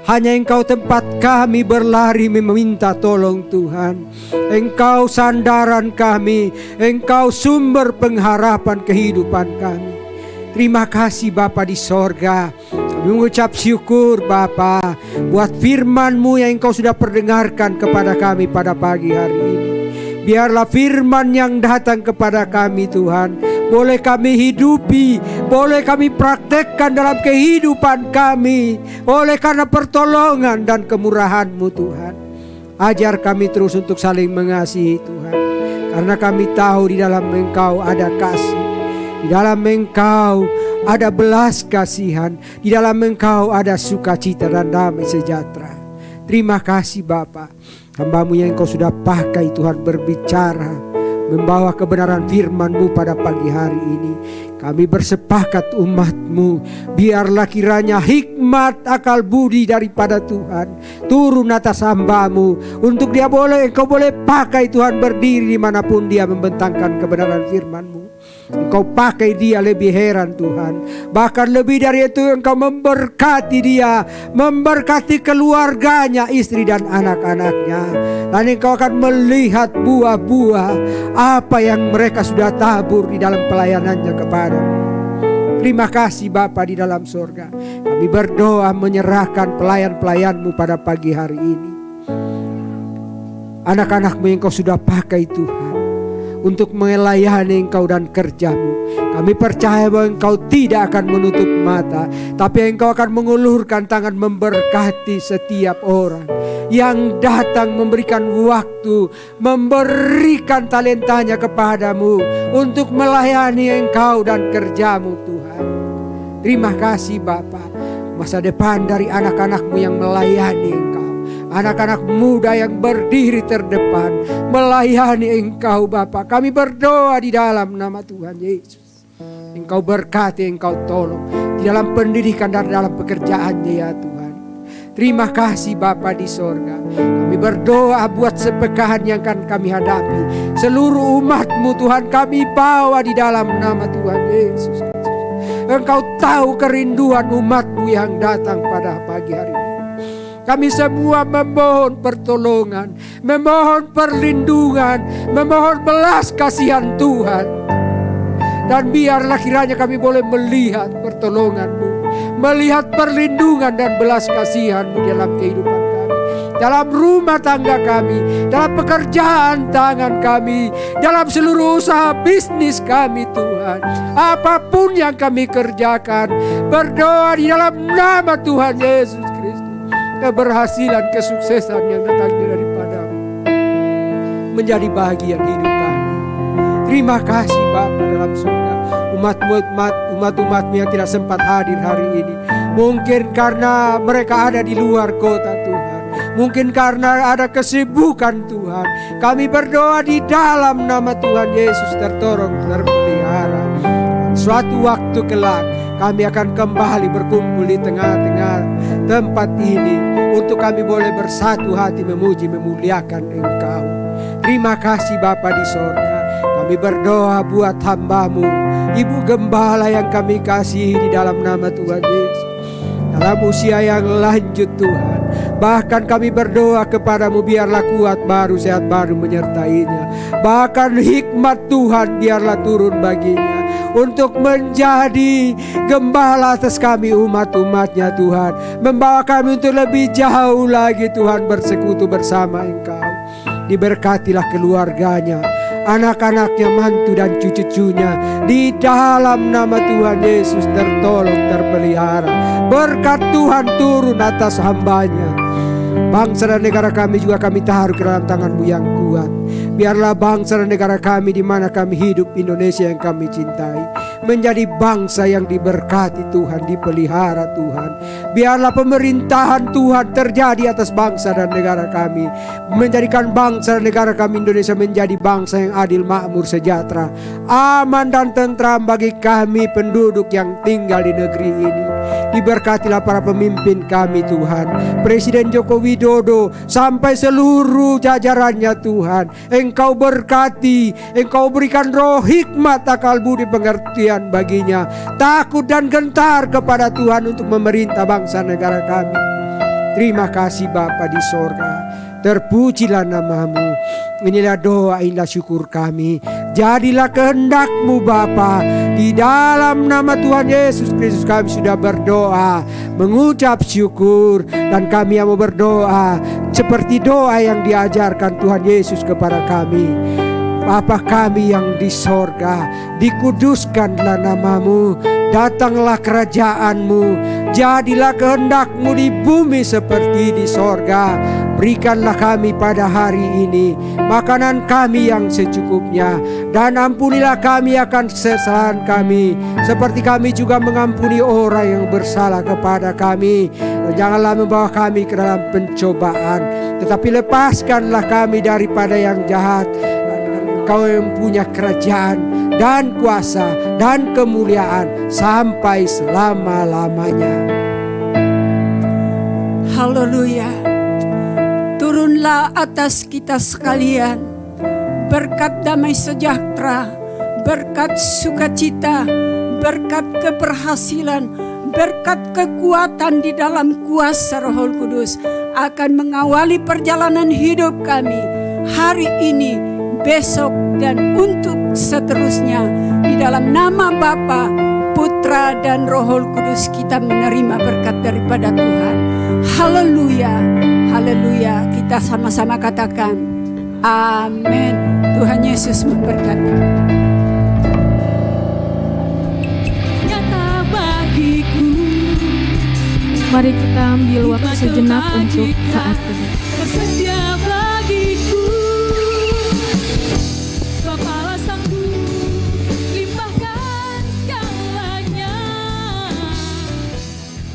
Hanya Engkau tempat kami berlari meminta tolong Tuhan. Engkau sandaran kami, Engkau sumber pengharapan kehidupan kami. Terima kasih Bapa di sorga. Kami mengucap syukur Bapa buat firman-Mu yang Engkau sudah perdengarkan kepada kami pada pagi hari ini. Biarlah firman yang datang kepada kami Tuhan boleh kami hidupi, boleh kami praktekkan dalam kehidupan kami, oleh karena pertolongan dan kemurahan-Mu Tuhan. Ajar kami terus untuk saling mengasihi Tuhan, karena kami tahu di dalam Engkau ada kasih, di dalam Engkau ada belas kasihan, di dalam Engkau ada sukacita dan damai sejahtera. Terima kasih Bapa, hamba-Mu yang Engkau sudah pakai Tuhan berbicara, membawa kebenaran firman-Mu pada pagi hari ini. Kami bersepakat umat-Mu, biarlah kiranya hikmat akal budi daripada Tuhan turun atas hamba-Mu, untuk dia Engkau boleh pakai Tuhan berdiri dimanapun dia membentangkan kebenaran firman-Mu. Engkau pakai dia lebih heran Tuhan. Bahkan lebih dari itu Engkau memberkati dia, memberkati keluarganya, istri dan anak-anaknya. Dan Engkau akan melihat buah-buah apa yang mereka sudah tabur di dalam pelayanannya kepadamu. Terima kasih Bapa di dalam sorga. Kami berdoa menyerahkan pelayan-pelayan-Mu pada pagi hari ini. Anak-anak-Mu yang Engkau sudah pakai Tuhan untuk melayani Engkau dan kerja-Mu. Kami percaya bahwa Engkau tidak akan menutup mata, tapi Engkau akan mengulurkan tangan memberkati setiap orang yang datang, memberikan waktu, memberikan talentanya kepadamu untuk melayani Engkau dan kerja-Mu Tuhan. Terima kasih Bapa, masa depan dari anak-anak-Mu yang melayani Engkau, anak-anak muda yang berdiri terdepan melayani Engkau Bapa. Kami berdoa di dalam nama Tuhan Yesus. Engkau berkati, Engkau tolong di dalam pendidikan dan dalam pekerjaannya ya Tuhan. Terima kasih Bapa di sorga. Kami berdoa buat sepekan yang akan kami hadapi. Seluruh umat-Mu Tuhan kami bawa di dalam nama Tuhan Yesus Kristus. Engkau tahu kerinduan umat-Mu yang datang pada pagi hari ini. Kami semua memohon pertolongan, memohon perlindungan, memohon belas kasihan Tuhan. Dan biarlah kiranya kami boleh melihat pertolongan-Mu, melihat perlindungan dan belas kasihan-Mu dalam kehidupan kami, dalam rumah tangga kami, dalam pekerjaan tangan kami, dalam seluruh usaha bisnis kami Tuhan. Apapun yang kami kerjakan, berdoa di dalam nama Tuhan Yesus Kristus. Keberhasilan, kesuksesan yang datangnya daripada-Mu menjadi bahagian hidup kami. Terima kasih Bapa dalam surga. Umat-umat-Mu yang tidak sempat hadir hari ini, mungkin karena mereka ada di luar kota Tuhan, mungkin karena ada kesibukan Tuhan. Kami berdoa di dalam nama Tuhan Yesus tertolong, terpelihara. Suatu waktu kelak kami akan kembali berkumpul di tengah-tengah tempat ini untuk kami boleh bersatu hati memuji memuliakan Engkau. Terima kasih Bapa di sorga. Kami berdoa buat hamba-Mu, Ibu Gembala yang kami kasihi di dalam nama Tuhan Yesus. Dalam usia yang lanjut Tuhan, bahkan kami berdoa kepada-Mu, biarlah kuat baru, sehat baru menyertainya. Bahkan hikmat Tuhan biarlah turun baginya untuk menjadi gembala atas kami umat-umat-Nya Tuhan. Membawa kami untuk lebih jauh lagi Tuhan bersekutu bersama Engkau. Diberkatilah keluarganya, anak-anaknya, mantu dan cucu-cucunya, di dalam nama Tuhan Yesus tertolong, terpelihara. Berkat Tuhan turun atas hamba-Nya. Bangsa dan negara kami juga kami taruh ke dalam tangan-Mu yang kuat. Biarlah bangsa dan negara kami di mana kami hidup, Indonesia yang kami cintai, menjadi bangsa yang diberkati Tuhan, dipelihara Tuhan. Biarlah pemerintahan Tuhan terjadi atas bangsa dan negara kami, menjadikan bangsa dan negara kami Indonesia menjadi bangsa yang adil, makmur, sejahtera, aman dan tentram bagi kami penduduk yang tinggal di negeri ini. Diberkatilah para pemimpin kami Tuhan, Presiden Joko Widodo sampai seluruh jajarannya Tuhan. Engkau berkati, Engkau berikan roh hikmat, akal budi, pengertian baginya, takut dan gentar kepada Tuhan untuk memerintah bangsa negara kami. Terima kasih Bapa di sorga, terpujilah namamu. Inilah doa, inilah syukur kami. Jadilah kehendak-Mu Bapa. Di dalam nama Tuhan Yesus Kristus kami sudah berdoa, mengucap syukur. Dan kami yang mau berdoa seperti doa yang diajarkan Tuhan Yesus kepada kami. Bapa kami yang di sorga, dikuduskanlah namamu, datanglah kerajaan-Mu, jadilah kehendak-Mu di bumi seperti di sorga. Berikanlah kami pada hari ini makanan kami yang secukupnya, dan ampunilah kami akan kesalahan kami, seperti kami juga mengampuni orang yang bersalah kepada kami. Janganlah membawa kami ke dalam pencobaan, tetapi lepaskanlah kami daripada yang jahat. Engkau yang punya kerajaan dan kuasa dan kemuliaan sampai selama-lamanya. Haleluya. Turunlah atas kita sekalian berkat damai sejahtera, berkat sukacita, berkat keberhasilan, berkat kekuatan di dalam kuasa Roh Kudus akan mengawali perjalanan hidup kami hari ini, besok, dan untuk seterusnya. Di dalam nama Bapa, Putra, dan Roh Kudus kita menerima berkat daripada Tuhan. Haleluya, haleluya. Kita sama-sama katakan amin. Tuhan Yesus memberkati. Nyata bagiku. Mari kita ambil waktu sejenak untuk saat ini. Sedia bagiku, kepala sangku, limpahkan segalanya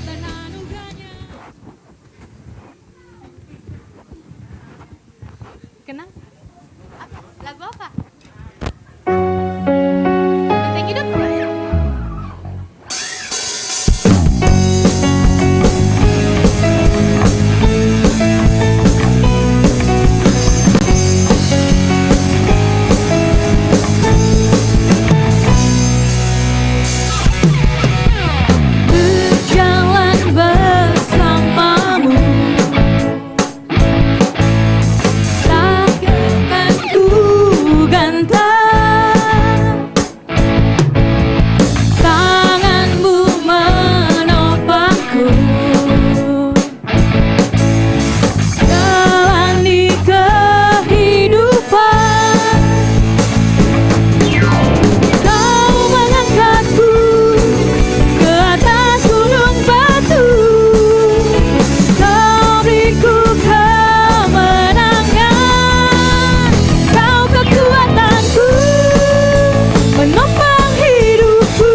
dan anugerahnya. Kenang? Apa? Lagu apa? Penting hidup apa ya? Berjalan bersamamu, takkan ku gentar. Tanganmu menopangku, jalani kehidupan. Kau mengangkatku ke atas gunung batu, kau beriku kemenangan. Kau kekuatanku, menopang hidupku,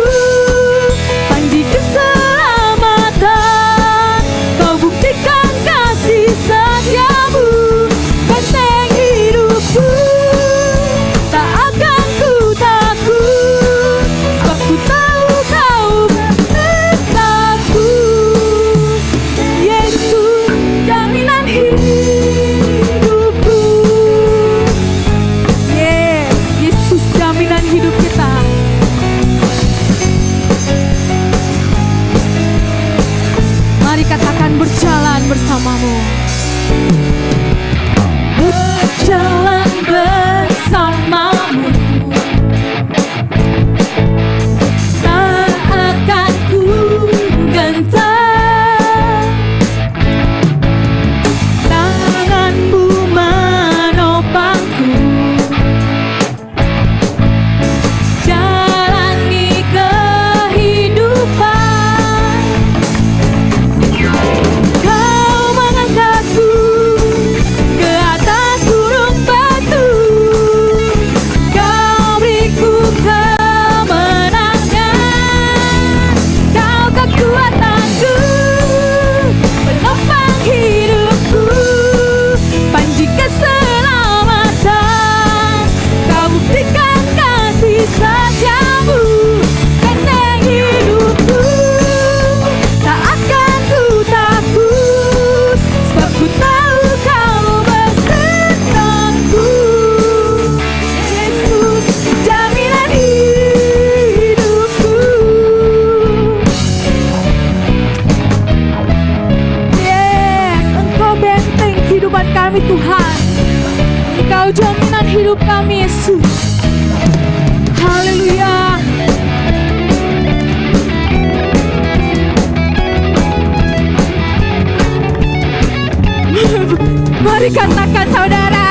panji keselamatan. Kau buktikan kasih setiamu, benteng hidupku. Tak akan ku takut, sebab ku tahu kau besertaku. Yesus, jaminan hidupku. Yes, Yesus, jaminan hidup kita. Mari katakan berjalan bersamamu. Berjalan bersamamu, tak akan ku gentar. Tanganmu menopangku, jalani kehidupan. Kau mengangkat hidup kami, Yesus. Haleluya. Mari katakan saudara.